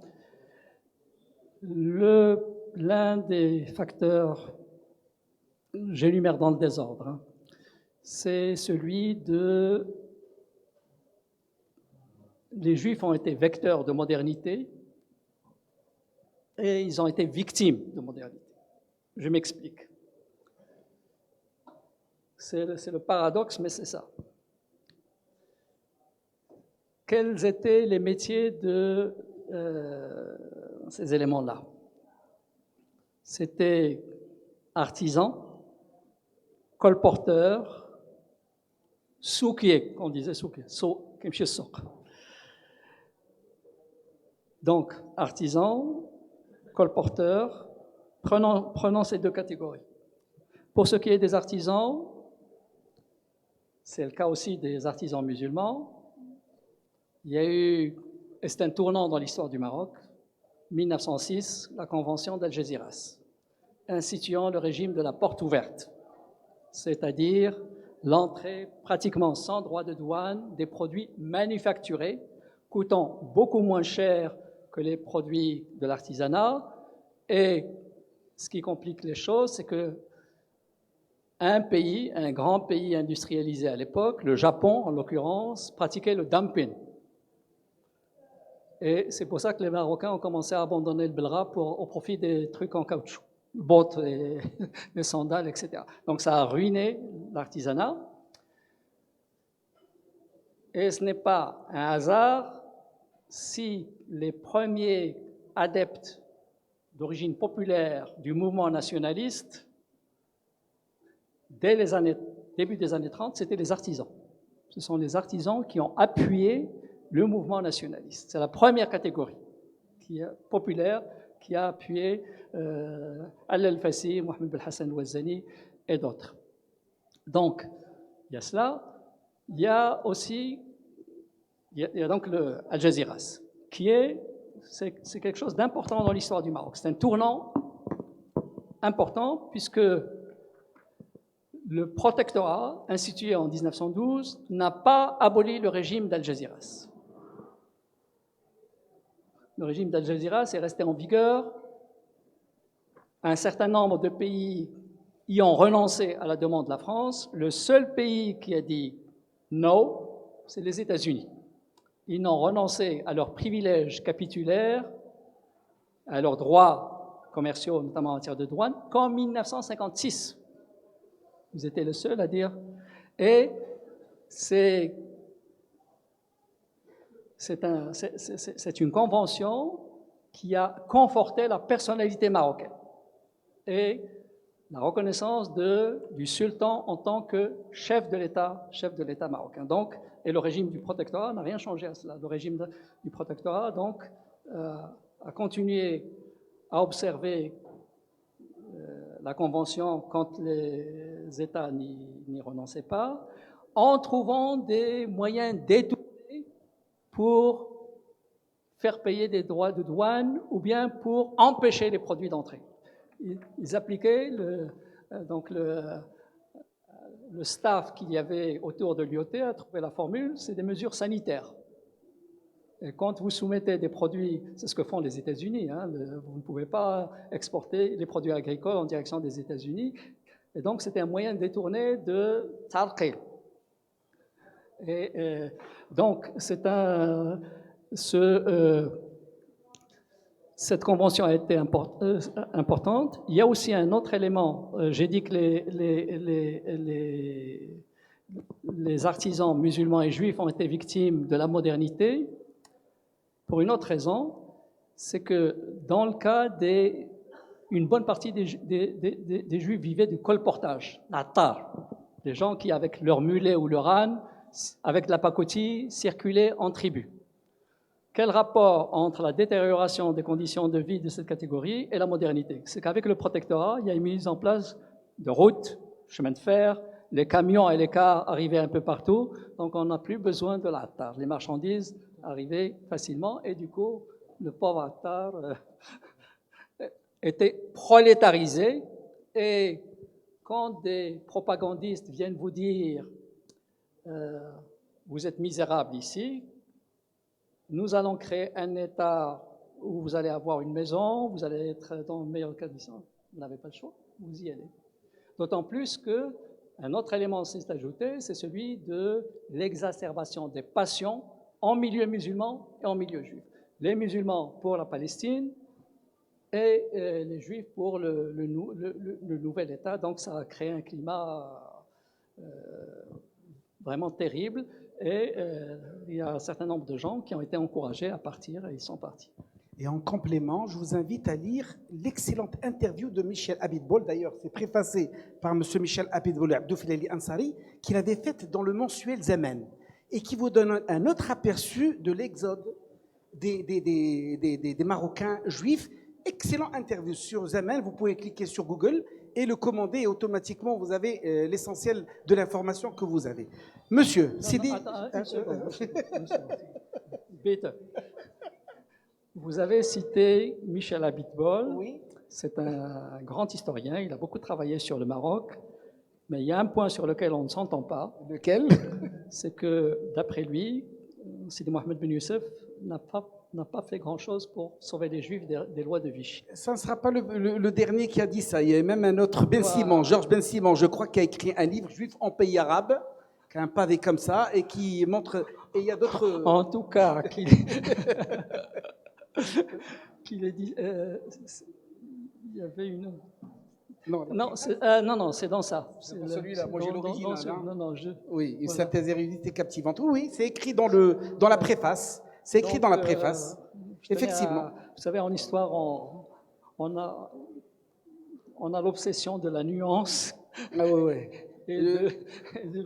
L'un des facteurs, j'énumère dans le désordre, hein, c'est celui de... Les Juifs ont été vecteurs de modernité et ils ont été victimes de modernité. Je m'explique. C'est le paradoxe, mais c'est ça. Quels étaient les métiers de ces éléments-là? C'était artisan, colporteur, soukier, on disait soukier, donc artisan, colporteur, prenons ces deux catégories. Pour ce qui est des artisans, c'est le cas aussi des artisans musulmans. Il y a eu, et c'est un tournant dans l'histoire du Maroc, 1906, la Convention d'Algésiras, instituant le régime de la porte ouverte, c'est-à-dire l'entrée pratiquement sans droit de douane des produits manufacturés, coûtant beaucoup moins cher que les produits de l'artisanat. Et ce qui complique les choses, c'est que un pays, un grand pays industrialisé à l'époque, le Japon en l'occurrence, pratiquait le dumping. Et c'est pour ça que les Marocains ont commencé à abandonner le belra au profit des trucs en caoutchouc, bottes et les sandales, etc. Donc ça a ruiné l'artisanat. Et ce n'est pas un hasard si les premiers adeptes d'origine populaire du mouvement nationaliste, dès début des années 30, c'était les artisans. Ce sont les artisans qui ont appuyé le mouvement nationaliste. C'est la première catégorie populaire qui a appuyé Al-Fassi, Mohamed Belhassan Ouazzani et d'autres. Donc, il y a cela. Il y a aussi il y a donc le Al-Jaziras, c'est quelque chose d'important dans l'histoire du Maroc. C'est un tournant important puisque le protectorat, institué en 1912, n'a pas aboli le régime d'Al-Jaziras. Le régime d'Al-Jaziras est resté en vigueur. Un certain nombre de pays y ont renoncé à la demande de la France. Le seul pays qui a dit non, c'est les États-Unis. Ils n'ont renoncé à leurs privilèges capitulaires, à leurs droits commerciaux, notamment en matière de douane, qu'en 1956. Vous étiez le seul à dire. Et c'est une convention qui a conforté la personnalité marocaine et la reconnaissance du sultan en tant que chef de l'État marocain. Donc, et le régime du protectorat n'a rien changé à cela. Le régime du protectorat, donc, a continué à observer la Convention quand les États n'y renonçaient pas, en trouvant des moyens détournés pour faire payer des droits de douane ou bien pour empêcher les produits d'entrée. Ils appliquaient le staff qu'il y avait autour de l'IOT a trouvé la formule, c'est des mesures sanitaires. Et quand vous soumettez des produits, c'est ce que font les États-Unis, hein, vous ne pouvez pas exporter les produits agricoles en direction des États-Unis, et donc c'était un moyen détourné de tarqi. Et donc cette convention a été importante. Il y a aussi un autre élément. J'ai dit que les artisans musulmans et juifs ont été victimes de la modernité pour une autre raison, c'est que dans le cas une bonne partie des juifs vivaient du colportage, l'attar, des gens qui, avec leur mulet ou leur âne, avec la pacotille, circulaient en tribu. Quel rapport entre la détérioration des conditions de vie de cette catégorie et la modernité? C'est qu'avec le protectorat, il y a une mise en place de routes, chemins de fer, les camions et les cars arrivaient un peu partout, donc on n'a plus besoin de l'attar. Les marchandises arrivaient facilement et du coup, le pauvre attar était prolétarisé. Et quand des propagandistes viennent vous dire vous êtes misérable ici, nous allons créer un État où vous allez avoir une maison, vous allez être dans de meilleures conditions. Vous n'avez pas le choix, vous y allez. D'autant plus qu'un autre élément s'est ajouté, c'est celui de l'exacerbation des passions en milieu musulman et en milieu juif. Les musulmans pour la Palestine et les Juifs pour le nouvel État. Donc ça a créé un climat vraiment terrible et il y a un certain nombre de gens qui ont été encouragés à partir et ils sont partis. Et en complément, je vous invite à lire l'excellente interview de Michel Abitbol. D'ailleurs, c'est préfacé par M. Michel Abitbol et Abdou Filali Ansari, qu'il avait faite dans le mensuel Zaman, et qui vous donne un autre aperçu de l'exode des Marocains juifs. Excellent interview sur Zaman. Vous pouvez cliquer sur Google et le commander, et automatiquement, vous avez l'essentiel de l'information que vous avez. Monsieur, Sidi... Une seconde. Bitte. Vous avez cité Michel Abitbol. Oui. C'est un grand historien, il a beaucoup travaillé sur le Maroc, mais il y a un point sur lequel on ne s'entend pas. Lequel? C'est que, d'après lui, Sidi Mohamed Ben Youssef n'a pas fait grand-chose pour sauver les Juifs des lois de Vichy. Ça ne sera pas le dernier qui a dit ça. Il y a même un autre, Ben Simon, Georges Ben Simon, je crois, qui a écrit un livre, Juif en pays arabe, qui a un pavé comme ça, et qui montre... Et il y a d'autres... En tout cas, qu'il ait dit... il y avait une... Non, c'est dans ça. C'est dans celui-là, moi j'ai l'original. Oui, une voilà. synthèse érudite et captivante. Oui, c'est écrit dans la préface. C'est écrit dans la préface. Effectivement. Vous savez, en histoire, on a l'obsession de la nuance. Ah ouais.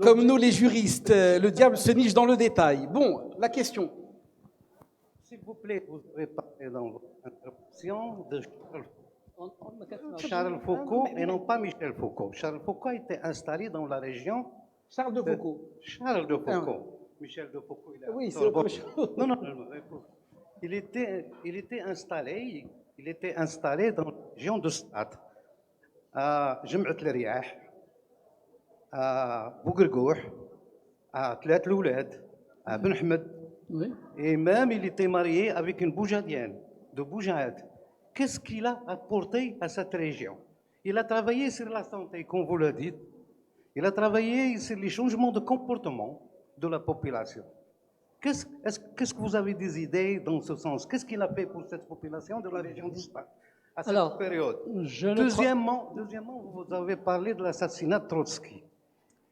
Comme nous les juristes, le diable se niche dans le détail. Bon, la question. S'il vous plaît, vous avez parlé dans votre intervention de Charles Foucault et non pas Michel Foucault. Charles Foucault a été installé dans la région. Charles de Foucault. Charles de Foucault. Michel de Foucault, il a... Oui, c'est autre chose. Non. Il était installé dans la région de Stade, à Jem'at el-Riah, à Bougrgouh, à Tlat Loulad, à Ben Ahmed. Oui. Et même, il était marié avec une Boujadienne, de Boujad. Qu'est-ce qu'il a apporté à cette région? Il a travaillé sur la santé, comme vous le dites. Il a travaillé sur les changements de comportement de la population. Qu'est-ce que vous avez des idées dans ce sens? Qu'est-ce qu'il a fait pour cette population de la région d'Espagne à cette période? Deuxièmement, vous avez parlé de l'assassinat de Trotsky.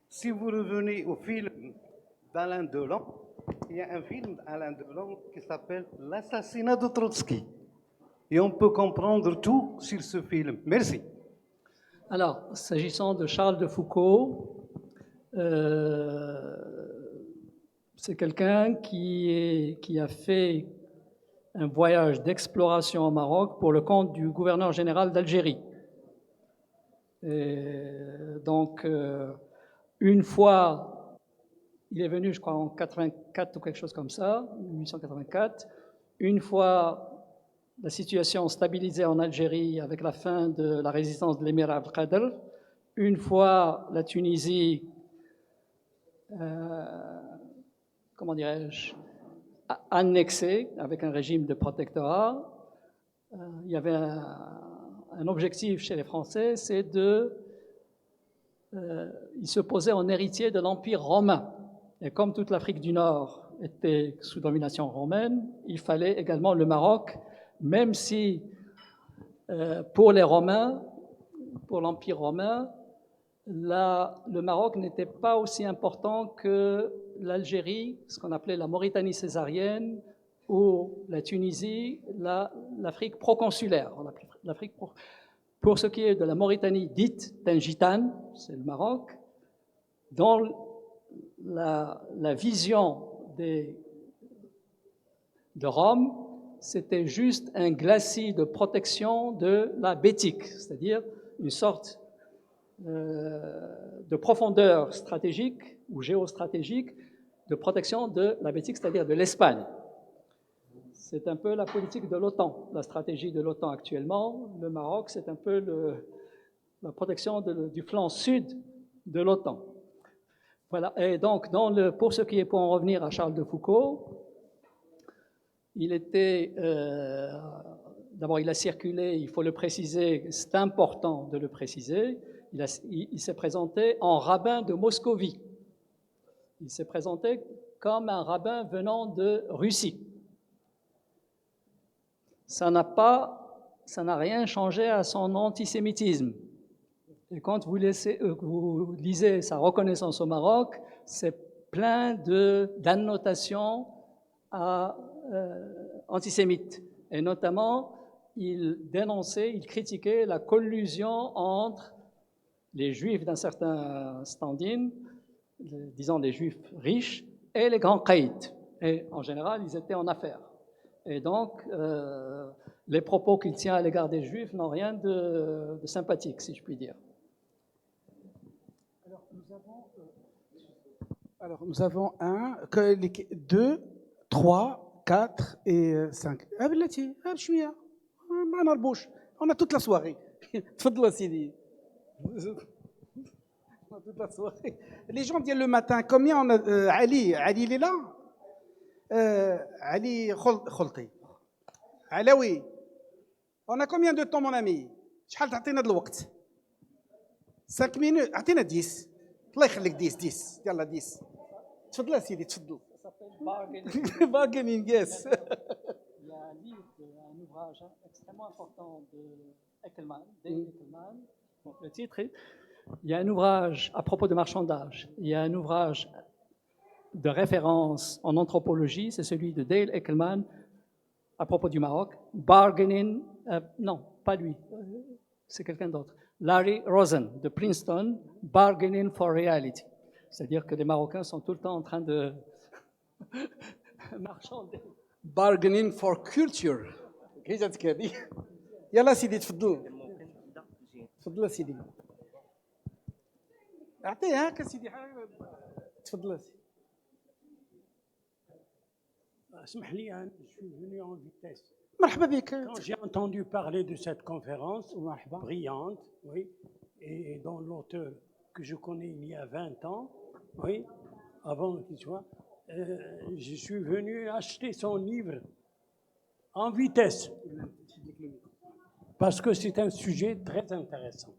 Si vous revenez au film d'Alain Delon, il y a un film d'Alain Delon qui s'appelle L'assassinat de Trotsky. Et on peut comprendre tout sur ce film. Merci. Alors, s'agissant de Charles de Foucault, c'est quelqu'un qui a fait un voyage d'exploration au Maroc pour le compte du gouverneur général d'Algérie. Donc, une fois, il est venu, je crois, en 84 ou quelque chose comme ça, 1884. Une fois la situation stabilisée en Algérie avec la fin de la résistance de l'émir Abdelkader, une fois la Tunisie, comment dirais-je, annexée avec un régime de protectorat, il y avait un objectif chez les Français, c'est ils se posaient en héritier de l'Empire romain. Et comme toute l'Afrique du Nord était sous domination romaine, il fallait également le Maroc, même si pour les Romains, pour l'Empire romain, le Maroc n'était pas aussi important que l'Algérie, ce qu'on appelait la Mauritanie césarienne, ou la Tunisie, l'Afrique proconsulaire. Pour ce qui est de la Mauritanie dite Tingitane, c'est le Maroc, dans la vision de Rome, c'était juste un glacis de protection de la Bétique, c'est-à-dire une sorte de profondeur stratégique ou géostratégique de protection de la Bétique, c'est-à-dire de l'Espagne. C'est un peu la politique de l'OTAN, la stratégie de l'OTAN actuellement. Le Maroc, c'est un peu la protection du flanc sud de l'OTAN. Voilà. Et donc, pour ce qui est, pour en revenir à Charles de Foucault, il était, d'abord il a circulé, il faut le préciser, c'est important de le préciser, il s'est présenté en rabbin de Moscovie. Il s'est présenté comme un rabbin venant de Russie. Ça n'a pas ça n'a rien changé à son antisémitisme. Et quand vous lisez sa reconnaissance au Maroc, c'est plein d'annotations antisémites. Et notamment, il dénonçait, il critiquait la collusion entre les juifs d'un certain standing, disons des juifs riches, et les grands caïds. Et en général, ils étaient en affaires. Et donc, les propos qu'il tient à l'égard des juifs n'ont rien de sympathique, si je puis dire. Alors, nous avons 2, 3, 4 et 5. On a toute la soirée. تفضل سيدي. On a toute la soirée. Les gens viennent le matin. Combien on a Ali, il est là. Ali Kholti. Alaoui. On a combien de temps, mon ami? شحال تعطينا الوقت؟ 5 minutes. اعطينا 10. الله يخليك 10 يلا 10. تفضل يا سيدي تفضل. Bargaining, yes. Il y a un livre, un ouvrage extrêmement important de Eckelmann, Dale Eckelmann. Donc, le titre est, il y a un ouvrage à propos de marchandage, il y a un ouvrage de référence en anthropologie, c'est celui de Dale Eckelmann à propos du Maroc. Bargaining, non, pas lui, c'est quelqu'un d'autre. Larry Rosen de Princeton, Bargaining for Reality. C'est-à-dire que les Marocains sont tout le temps en train de marchander. Bargaining for culture. كي جاتك هذه؟ يلا سيدي تفضل. تفضل سيدي. اعطيه هكا سيدي تفضل سيدي. اسمح لي, je suis venu en vitesse. مرحبا بك. Quand j'ai entendu parler de cette conférence brillante, oui, et dont l'auteur que je connais il y a 20 ans, oui, avant qu'il soit, je suis venu acheter son livre en vitesse, parce que c'est un sujet très intéressant.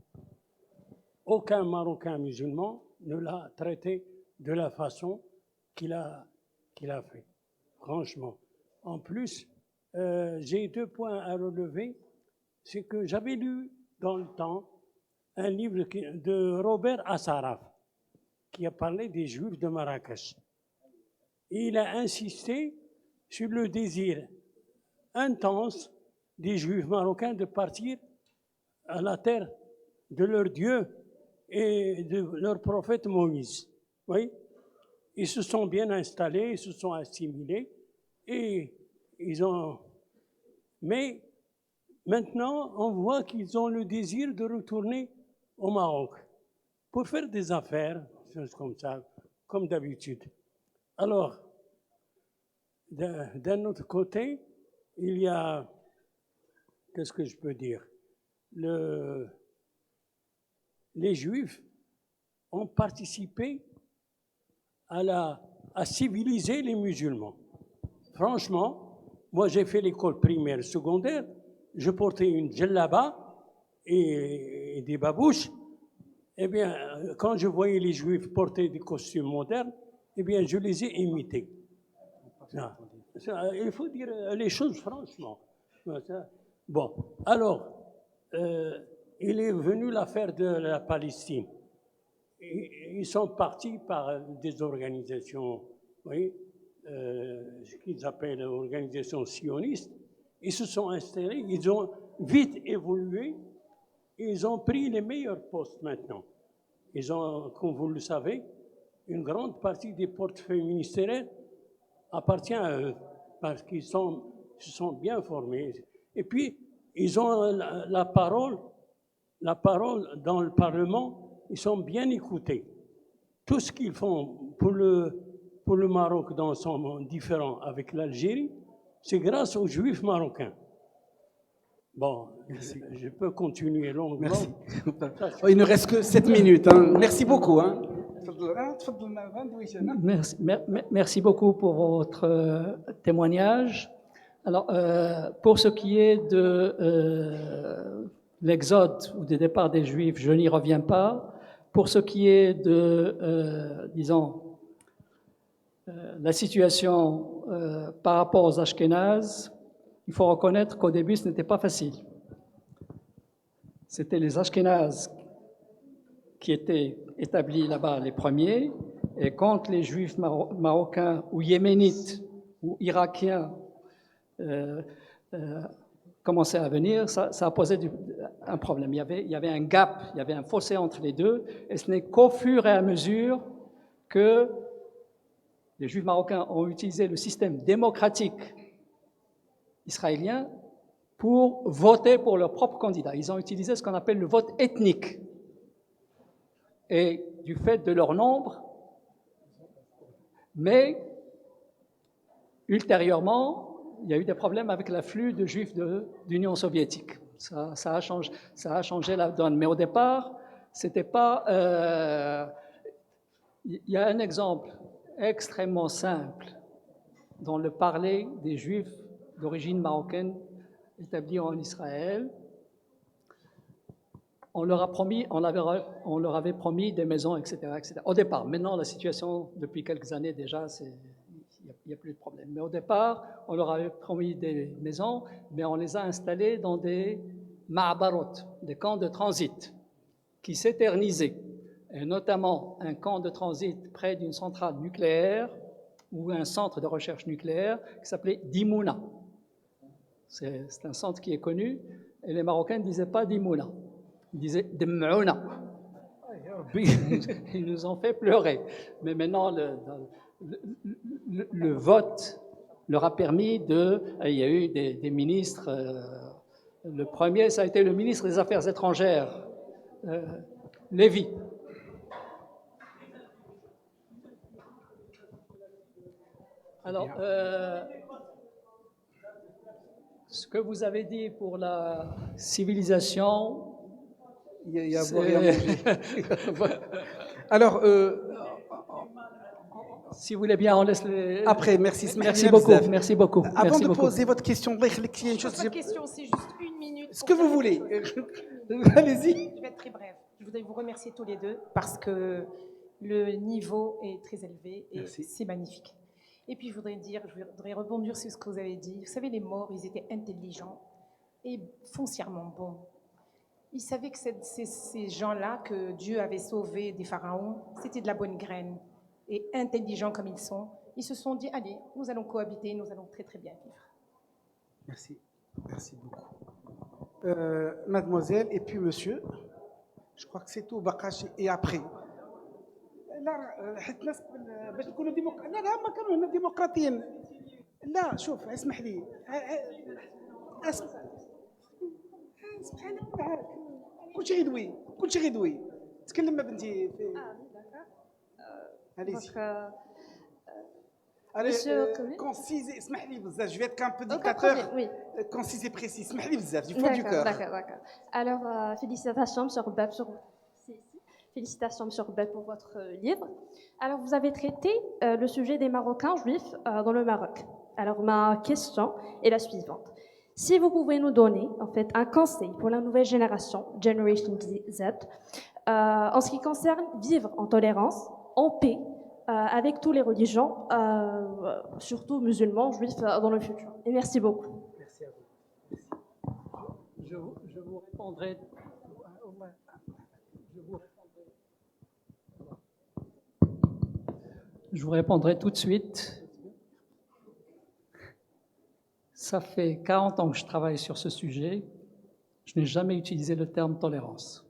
Aucun Marocain musulman ne l'a traité de la façon qu'il a fait, franchement. En plus, j'ai 2 points à relever. C'est que j'avais lu dans le temps un livre de Robert Assaraf qui a parlé des Juifs de Marrakech. Et il a insisté sur le désir intense des Juifs marocains de partir à la terre de leur Dieu et de leur prophète Moïse. Oui, ils se sont bien installés, ils se sont assimilés et ils ont... Mais maintenant, on voit qu'ils ont le désir de retourner au Maroc pour faire des affaires, choses comme ça, comme d'habitude. Alors, d'un autre côté, il y a, qu'est-ce que je peux dire, les Juifs ont participé à civiliser les musulmans. Franchement, moi j'ai fait l'école primaire, secondaire, je portais une djellaba et des babouches. Eh bien, quand je voyais les Juifs porter des costumes modernes, eh bien, je les ai imités. Il faut dire les choses franchement. Bon, alors, il est venu l'affaire de la Palestine. Ils sont partis par des organisations, oui, ce qu'ils appellent organisations sionistes. Ils se sont installés, ils ont vite évolué, ils ont pris les meilleurs postes maintenant. Ils ont, comme vous le savez, une grande partie des portefeuilles ministériels appartient à eux, parce qu'ils se sont bien formés. Et puis, ils ont la parole dans le Parlement, ils sont bien écoutés. Tout ce qu'ils font pour le Maroc dans son monde différent avec l'Algérie, c'est grâce aux Juifs marocains. Bon, je peux continuer longuement. Merci. Il ne reste que 7 minutes. Hein. Merci beaucoup. Hein. Merci beaucoup pour votre témoignage. Alors, pour ce qui est de l'exode ou des départs des Juifs, je n'y reviens pas. Pour ce qui est de, disons, la situation par rapport aux Ashkénazes, il faut reconnaître qu'au début, ce n'était pas facile. C'était les Ashkénazes qui étaient établis là-bas les premiers, et quand les Juifs marocains ou yéménites ou irakiens commençaient à venir, ça a posé un problème. Il y avait un gap, il y avait un fossé entre les deux, et ce n'est qu'au fur et à mesure que les Juifs marocains ont utilisé le système démocratique israélien pour voter pour leur propre candidat. Ils ont utilisé ce qu'on appelle le vote ethnique. Et du fait de leur nombre, mais ultérieurement, il y a eu des problèmes avec l'afflux de Juifs de l'Union soviétique. Ça a changé la donne. Mais au départ, c'était pas... il y a un exemple extrêmement simple dans le parler des Juifs d'origine marocaine établis en Israël. On leur avait promis des maisons, etc., etc. Au départ, maintenant la situation, depuis quelques années déjà, il n'y a plus de problème. Mais au départ, on leur avait promis des maisons, mais on les a installés dans des ma'abarot, des camps de transit, qui s'éternisaient. Et notamment un camp de transit près d'une centrale nucléaire ou un centre de recherche nucléaire qui s'appelait Dimouna. C'est un centre qui est connu, et les Marocains ne disaient pas Dimouna. Ils disaient Dem'ouna. Ils nous ont fait pleurer. Mais maintenant, le vote leur a permis de... Il y a eu des ministres. Le premier, ça a été le ministre des Affaires étrangères, Lévy. Alors, ce que vous avez dit pour la civilisation... Il y a à boire et à manger. Alors, si vous voulez bien, on laisse les... après, merci. Merci beaucoup, merci beaucoup. Avant merci de beaucoup. poser votre question, il y a une chose. Votre question, c'est juste une minute. Ce que vous voulez. Allez-y. Je vais être très brève. Je voudrais vous remercier tous les deux parce que le niveau est très élevé et c'est magnifique. Et puis, je voudrais rebondir sur ce que vous avez dit. Vous savez, les morts, ils étaient intelligents et foncièrement bons. Ils savaient que ces gens-là que Dieu avait sauvés des pharaons, c'était de la bonne graine. Et intelligents comme ils se sont dit, allez, nous allons cohabiter, nous allons très très bien vivre. Merci. Merci beaucoup. Mademoiselle et puis monsieur, je crois que c'est tout, Bakash et après. لا حيت الناس باش نكونوا لا ما كانوا هنا ديمقراطيين. لا شوف اسمح لي اسمح لي معاك كلشي غيدوي تكلم ما بنتي allez concise اسمح لي بزاف je vais être un peu dictateur concise et précis اسمح لي بزاف il faut du cœur. D'accord. Alors félicitations sur Bab Félicitations, M. Rbel, pour votre livre. Alors, vous avez traité le sujet des Marocains juifs dans le Maroc. Alors, ma question est la suivante. Si vous pouvez nous donner, en fait, un conseil pour la nouvelle génération, Generation Z, en ce qui concerne vivre en tolérance, en paix, avec tous les religions, surtout musulmans, juifs, dans le futur. Et merci beaucoup. Merci à vous. Je vous répondrai. Je vous répondrai tout de suite. Ça fait 40 ans que je travaille sur ce sujet. Je n'ai jamais utilisé le terme tolérance.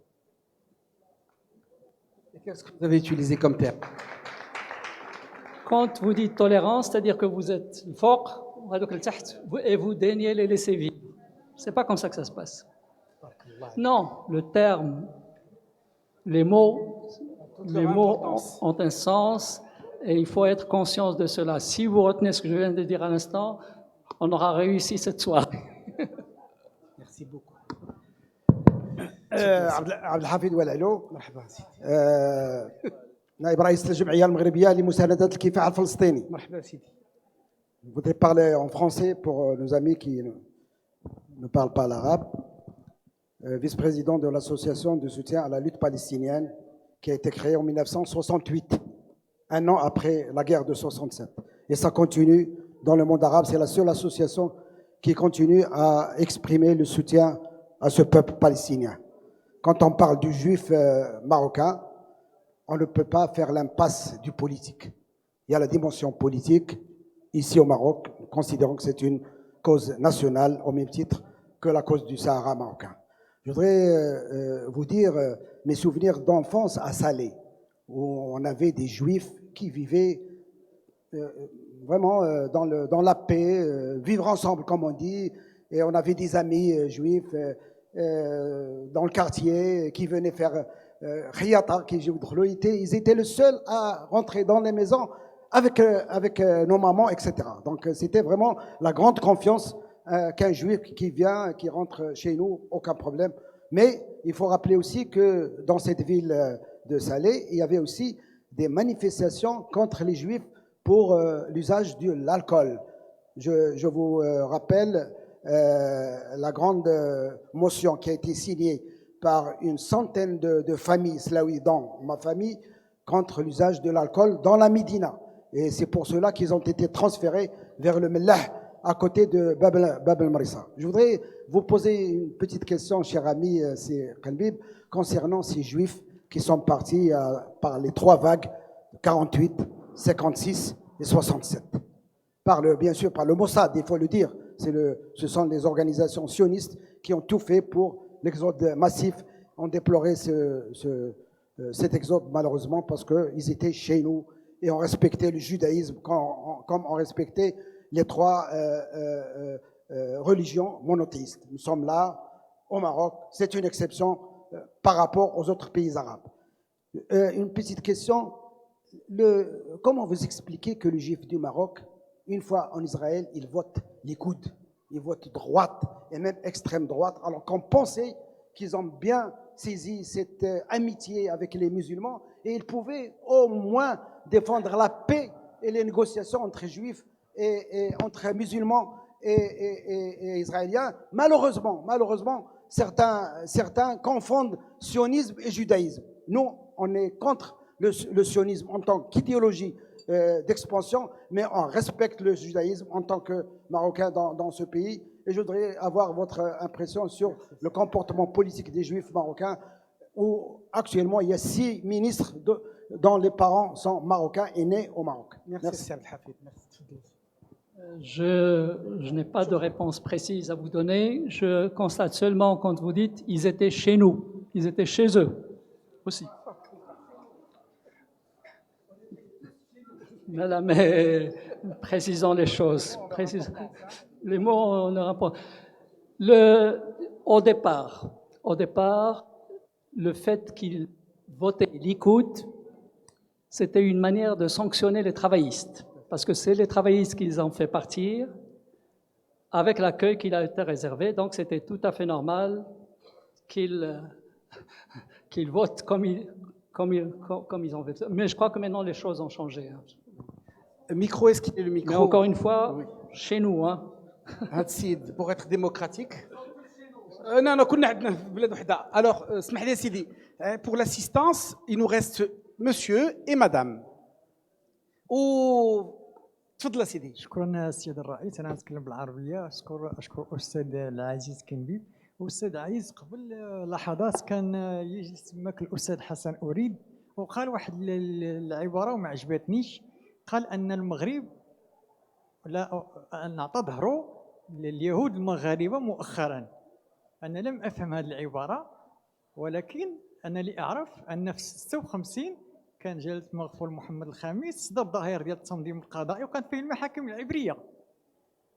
Et qu'est-ce que vous avez utilisé comme terme? Quand vous dites tolérance, c'est-à-dire que vous êtes fort et vous daignez les laisser vivre. C'est pas comme ça que ça se passe. Non, le terme, les mots ont un sens. Et il faut être conscient de cela. Si vous retenez ce que je viens de dire à l'instant, on aura réussi cette soirée. Merci beaucoup. عبد الحفيظ والعلو مرحبا سيدي. نائب رئيس الجمعية المغربية لمساندة الكفاح الفلسطيني. مرحبا سيدي. Je voudrais parler en français pour nos amis qui ne parlent pas l'arabe. Vice-président de l'association de soutien à la lutte palestinienne qui a été créée en 1968. Un an après la guerre de 67. Et ça continue dans le monde arabe. C'est la seule association qui continue à exprimer le soutien à ce peuple palestinien. quand on parle du juif marocain, on ne peut pas faire l'impasse du politique. Il y a la dimension politique. Ici au Maroc, nous considérons que c'est une cause nationale au même titre que la cause du Sahara marocain. Je voudrais vous dire mes souvenirs d'enfance à Salé, où on avait des juifs qui vivaient vraiment dans la paix, vivre ensemble comme on dit, et on avait des amis juifs dans le quartier qui venaient faire khiyata, ils étaient les seuls à rentrer dans les maisons avec nos mamans, etc. Donc c'était vraiment la grande confiance qu'un juif qui vient, qui rentre chez nous, aucun problème. Mais il faut rappeler aussi que dans cette ville de Salé, il y avait aussi des manifestations contre les juifs pour l'usage de l'alcool. Je vous rappelle la grande motion qui a été signée par une centaine de familles slaouis dans ma famille contre l'usage de l'alcool dans la Médina. Et c'est pour cela qu'ils ont été transférés vers le Mellah, à côté de Bab el-Marissa. Je voudrais vous poser une petite question, cher ami Kalbib, concernant ces juifs qui sont partis par les 3 vagues, 48, 56 et 67. Bien sûr, par le Mossad, il faut le dire. Ce sont des organisations sionistes qui ont tout fait pour l'exode massif. On déplorait cet exode malheureusement parce qu'ils étaient chez nous et on respectait le judaïsme comme on respectait les 3 religions monothéistes. Nous sommes là au Maroc, c'est une exception par rapport aux autres pays arabes. Une petite question, comment vous expliquez que les juifs du Maroc, une fois en Israël, ils votent Likoud, ils votent droite et même extrême droite, alors qu'on pensait qu'ils ont bien saisi cette amitié avec les musulmans et ils pouvaient au moins défendre la paix et les négociations entre juifs et entre musulmans et israéliens. Malheureusement, certains confondent sionisme et judaïsme. Nous, on est contre le sionisme en tant qu'idéologie d'expansion, mais on respecte le judaïsme en tant que Marocain dans ce pays. Et je voudrais avoir votre impression sur le comportement politique des Juifs marocains, où actuellement il y a 6 ministres dont les parents sont marocains et nés au Maroc. Merci. Je n'ai pas de réponse précise à vous donner. Je constate seulement quand vous dites ils étaient chez nous, ils étaient chez eux aussi. Voilà, mais précisons les choses. Les mots ne rapportent. Au départ, le fait qu'ils votaient Likoud, c'était une manière de sanctionner les travaillistes, parce que c'est les travaillistes qu'ils ont fait partir avec l'accueil qui a été réservé, donc c'était tout à fait normal qu'ils votent comme ils ont fait. Mais je crois que maintenant les choses ont changé. Micro, est-ce qu'il est le micro? Mais encore une fois, oui. Chez nous, hein. Pour être démocratique. Non, كنا عندنا في بلاد وحده. Alors, اسمح لي سيدي, pour l'assistance, il nous reste monsieur et madame. تفضل سيدي. شكرا السيد الرئيس، انا نتكلم بالعربيه. اشكر الاستاذ العزيز كنبيب. والاستاذ عزيز قبل لحظات كان يجلس تماك الاستاذ حسن اريد وقال واحد العباره وما عجبتنيش. قال ان المغرب لا نعطى ظهره لليهود المغاربه مؤخرا. انا لم افهم هذه العباره، ولكن انا اللي اعرف ان في 56 كان جلاله المغفور محمد الخامس صدر ظاهر ديال التنظيم القضائي وكان فيه المحاكم العبريه.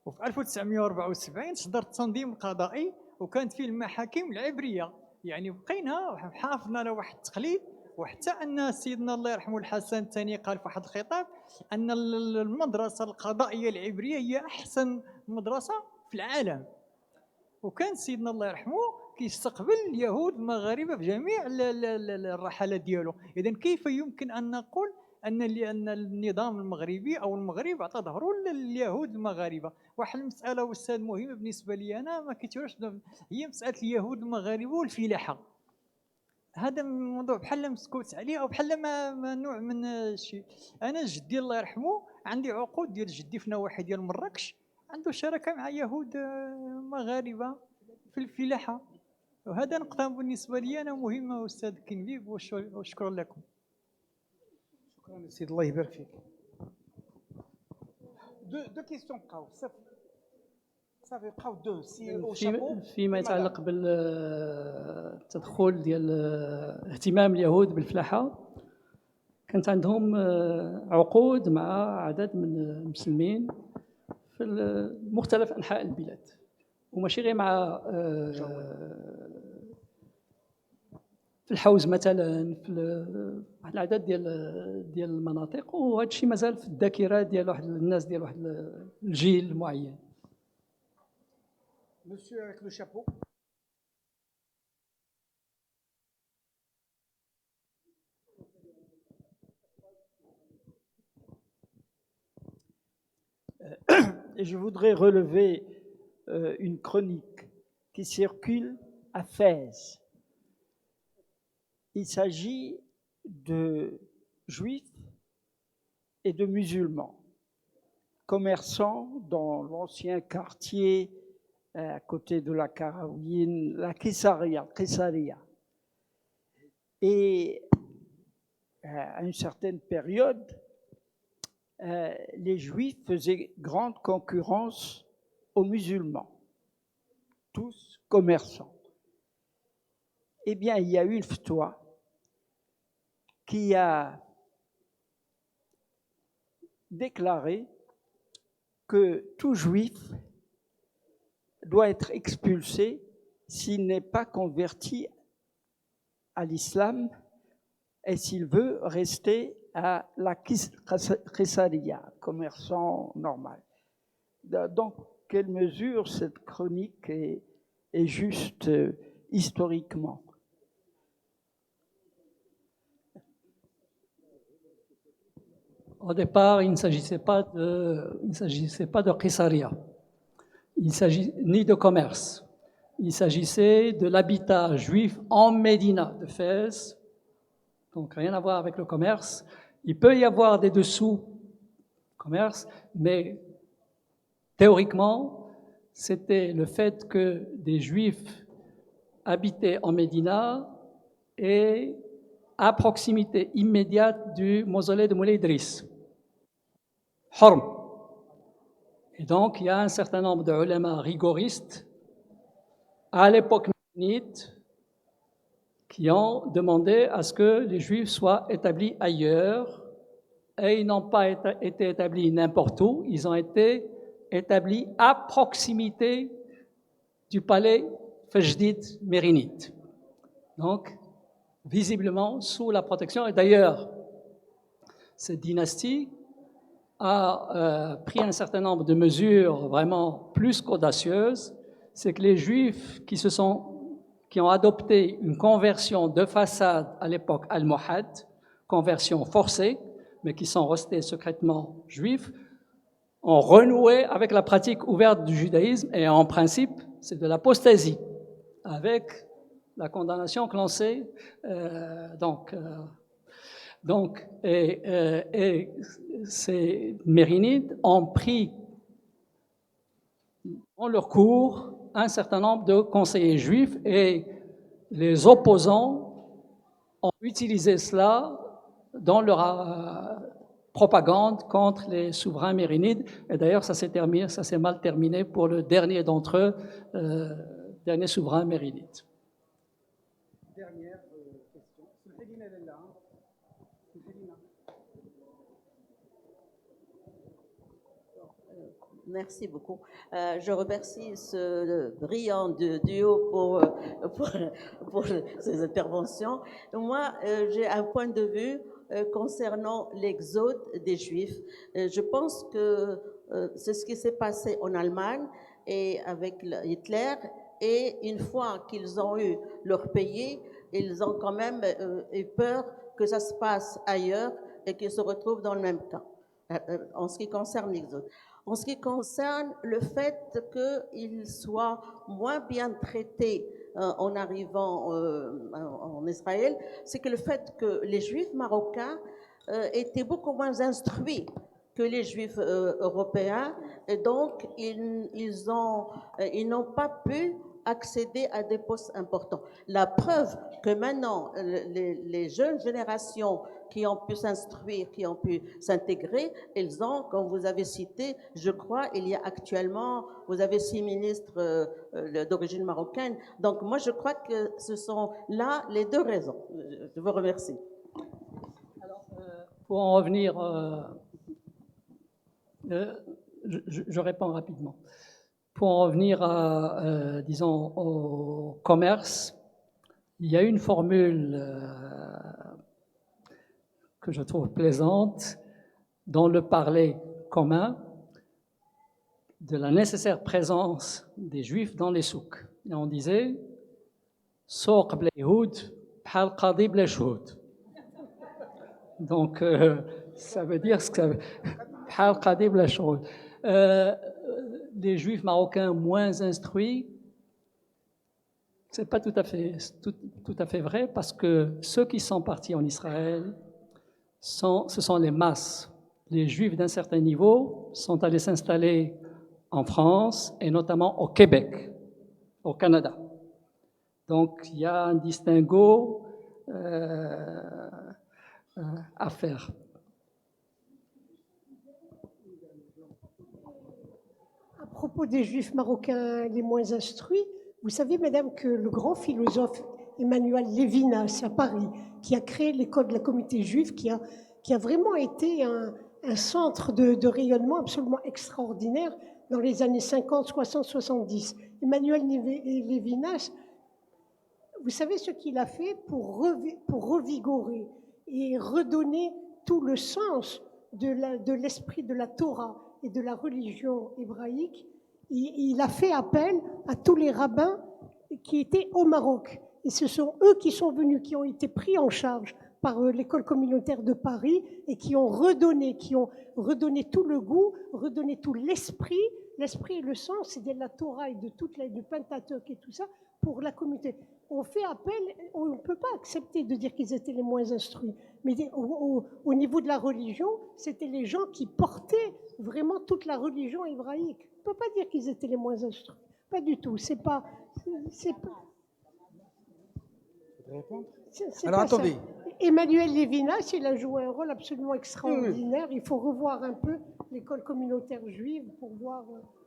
وفي 1974 صدر التنظيم القضائي وكانت فيه المحاكم العبريه. يعني بقينا حافظنا على واحد التقليد. وحتى ان سيدنا الله يرحمه الحسن الثاني قال في واحد الخطاب ان المدرسه القضائيه العبريه هي احسن مدرسه في العالم. وكان سيدنا الله يرحمه كيستقبل اليهود المغاربه في جميع الرحلات ديالو. اذا كيف يمكن ان نقول ان النظام المغربي او المغرب عطى ظهره لليهود المغاربه؟ واحد المساله استاذ مهمه بالنسبه لي انا ما كيتعرفش، هي مساله اليهود المغاربه والفلاحه. هذا الموضوع بحال مسكوت عليه او بحال ما نوع من الشيء. انا جدي الله يرحمه عندي عقود ديال جدي في نواحي ديال مراكش عنده شراكه مع يهود مغاربه في الفلاحه. وهذا نقطة بالنسبة لي أنا مهمة أستاذ كنبيب وشكرا لكم. شكرا سيد الله يبارك فيك. دو كيستيون بقاو صافي بقاو دو سي او شابو. فيما يتعلق بالتدخل ديال اهتمام اليهود بالفلاحة، كانت عندهم عقود مع عدد من المسلمين في مختلف أنحاء البلاد، وماشي غير مع في الحوز مثلا، في واحد العدد ديال المناطق، وهذا الشيء مازال في الذاكرة ديال واحد الناس، ديال واحد الجيل معين. Monsieur avec le chapeau. Et je voudrais relever une chronique qui circule à Fès. Il s'agit de juifs et de musulmans, commerçants dans l'ancien quartier à côté de la Karaouine, la Kessaria. Et à une certaine période, les Juifs faisaient grande concurrence aux musulmans, tous commerçants. Eh bien, il y a eu une fatwa qui a déclaré que tout Juif doit être expulsé s'il n'est pas converti à l'islam et s'il veut rester à la Kessaria, commerçant normal. Dans quelle mesure cette chronique est juste historiquement? Au départ, il ne s'agissait pas de Kessaria. Il ne s'agit ni de commerce. Il s'agissait de l'habitat juif en Médina de Fès, donc rien à voir avec le commerce. Il peut y avoir des dessous commerce, mais théoriquement, c'était le fait que des Juifs habitaient en Médina et à proximité immédiate du mausolée de Moulay Idriss, Horm. Et donc, il y a un certain nombre de ulama rigoristes à l'époque médinite qui ont demandé à ce que les Juifs soient établis ailleurs, et ils n'ont pas été établis n'importe où, ils ont été établis à proximité du palais Fejdid mérinite. Donc, visiblement sous la protection. Et d'ailleurs, cette dynastie a pris un certain nombre de mesures vraiment plus qu'audacieuses. C'est que les Juifs qui ont adopté une conversion de façade à l'époque almohade, conversion forcée, mais qui sont restés secrètement juifs, ont renoué avec la pratique ouverte du judaïsme, et en principe, c'est de l'apostasie, avec la condamnation que l'on sait. Et ces Mérinides ont pris dans leur cours un certain nombre de conseillers juifs, et les opposants ont utilisé cela dans leur propagande contre les souverains mérinides. Et d'ailleurs, ça s'est mal terminé pour le dernier d'entre eux, dernier souverain mérinide. Dernière question. Merci beaucoup. Je remercie ce brillant duo pour ces interventions. Moi, j'ai un point de vue concernant l'exode des Juifs. Je pense que c'est ce qui s'est passé en Allemagne et avec Hitler. Et une fois qu'ils ont eu leur pays, ils ont quand même eu peur que ça se passe ailleurs et qu'ils se retrouvent dans le même camp, en ce qui concerne l'exode. En ce qui concerne le fait qu'ils soient moins bien traités en arrivant en Israël, c'est que le fait que les Juifs marocains étaient beaucoup moins instruits que les Juifs européens, et donc ils n'ont pas pu accéder à des postes importants. La preuve que maintenant, les jeunes générations qui ont pu s'instruire, qui ont pu s'intégrer, ils ont, comme vous avez cité, je crois, il y a actuellement, vous avez 6 ministres d'origine marocaine. Donc moi, je crois que ce sont là les deux raisons. Je vous remercie. Alors, pour en revenir, je réponds rapidement. Pour en revenir à, disons, au commerce, il y a une formule que je trouve plaisante dans le parler commun de la nécessaire présence des Juifs dans les souks. Et on disait « Souq bla yahoud, bhal qadi bla shhoud ». Donc, ça veut dire ce que ça veut bhal qadi bla shhoud. Les Juifs marocains moins instruits, c'est pas tout à fait vrai, parce que ceux qui sont partis en Israël, ce sont les masses. Les Juifs d'un certain niveau sont allés s'installer en France et notamment au Québec, au Canada. Donc il y a un distinguo à faire. À propos des Juifs marocains les moins instruits, vous savez, madame, que le grand philosophe Emmanuel Lévinas à Paris, qui a créé l'école de la communauté juive, qui a vraiment été un centre de rayonnement absolument extraordinaire dans les années 50, 60, 70. Emmanuel Lévinas, vous savez ce qu'il a fait pour revigorer et redonner tout le sens de l'esprit de la Torah et de la religion hébraïque. Il a fait appel à tous les rabbins qui étaient au Maroc. Et ce sont eux qui sont venus, qui ont été pris en charge par l'école communautaire de Paris et qui ont redonné tout le goût, redonné tout l'esprit et le sens, c'est de la Torah et du Pentateuque et tout ça pour la communauté. On fait appel, on ne peut pas accepter de dire qu'ils étaient les moins instruits, mais au niveau de la religion, c'était les gens qui portaient vraiment toute la religion hébraïque. On ne peut pas dire qu'ils étaient les moins instruits, pas du tout. Alors attendez. Ça. Emmanuel Lévinas, il a joué un rôle absolument extraordinaire. Il faut revoir un peu l'école communautaire juive pour voir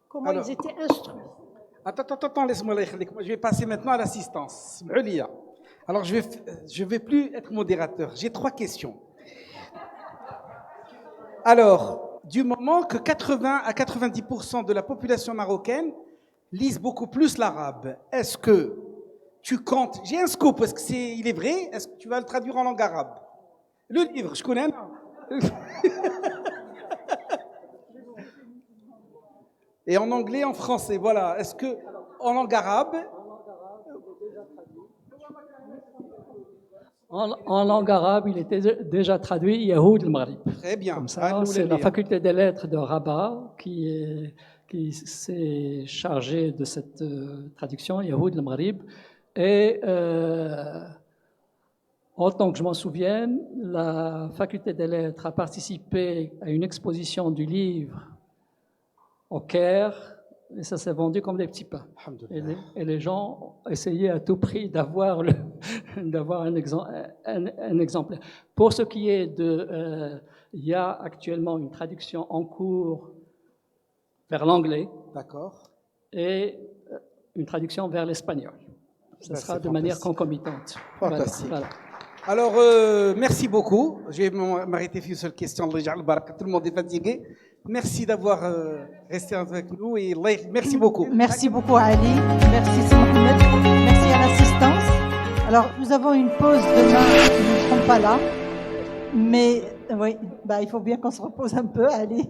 comment ils étaient instruits. Attends, laisse-moi les. Moi, je vais passer maintenant à l'assistance. Alors, je vais plus être modérateur. J'ai 3 questions. Alors, du moment que 80 à 90% de la population marocaine lisent beaucoup plus l'arabe, est-ce que tu comptes? J'ai un scoop, est-ce que il est vrai? Est-ce que tu vas le traduire en langue arabe? Le livre, je connais. Et en anglais, en français, voilà. Est-ce que en langue arabe? En langue arabe, il était déjà traduit Yahoud al-Maghrib. Très bien. Comme ça, c'est la faculté des lettres de Rabat qui s'est chargée de cette traduction Yahoud al-Maghrib. Et autant que je m'en souvienne, la faculté des lettres a participé à une exposition du livre au Caire, et ça s'est vendu comme des petits pains. Et les gens essayaient à tout prix d'avoir un exemplaire. Pour ce qui est de... il y a actuellement une traduction en cours vers l'anglais. D'accord. Et une traduction vers l'espagnol. Ça sera de manière concomitante. Fantastique. Voilà. Alors, merci beaucoup. Je vais m'arrêter sur une seule question. Tout le monde est fatigué. Merci d'avoir resté avec nous et merci beaucoup. Merci beaucoup Ali, merci Mohamed, merci à l'assistance. Alors nous avons une pause demain, nous ne serons pas là, mais oui, il faut bien qu'on se repose un peu Ali.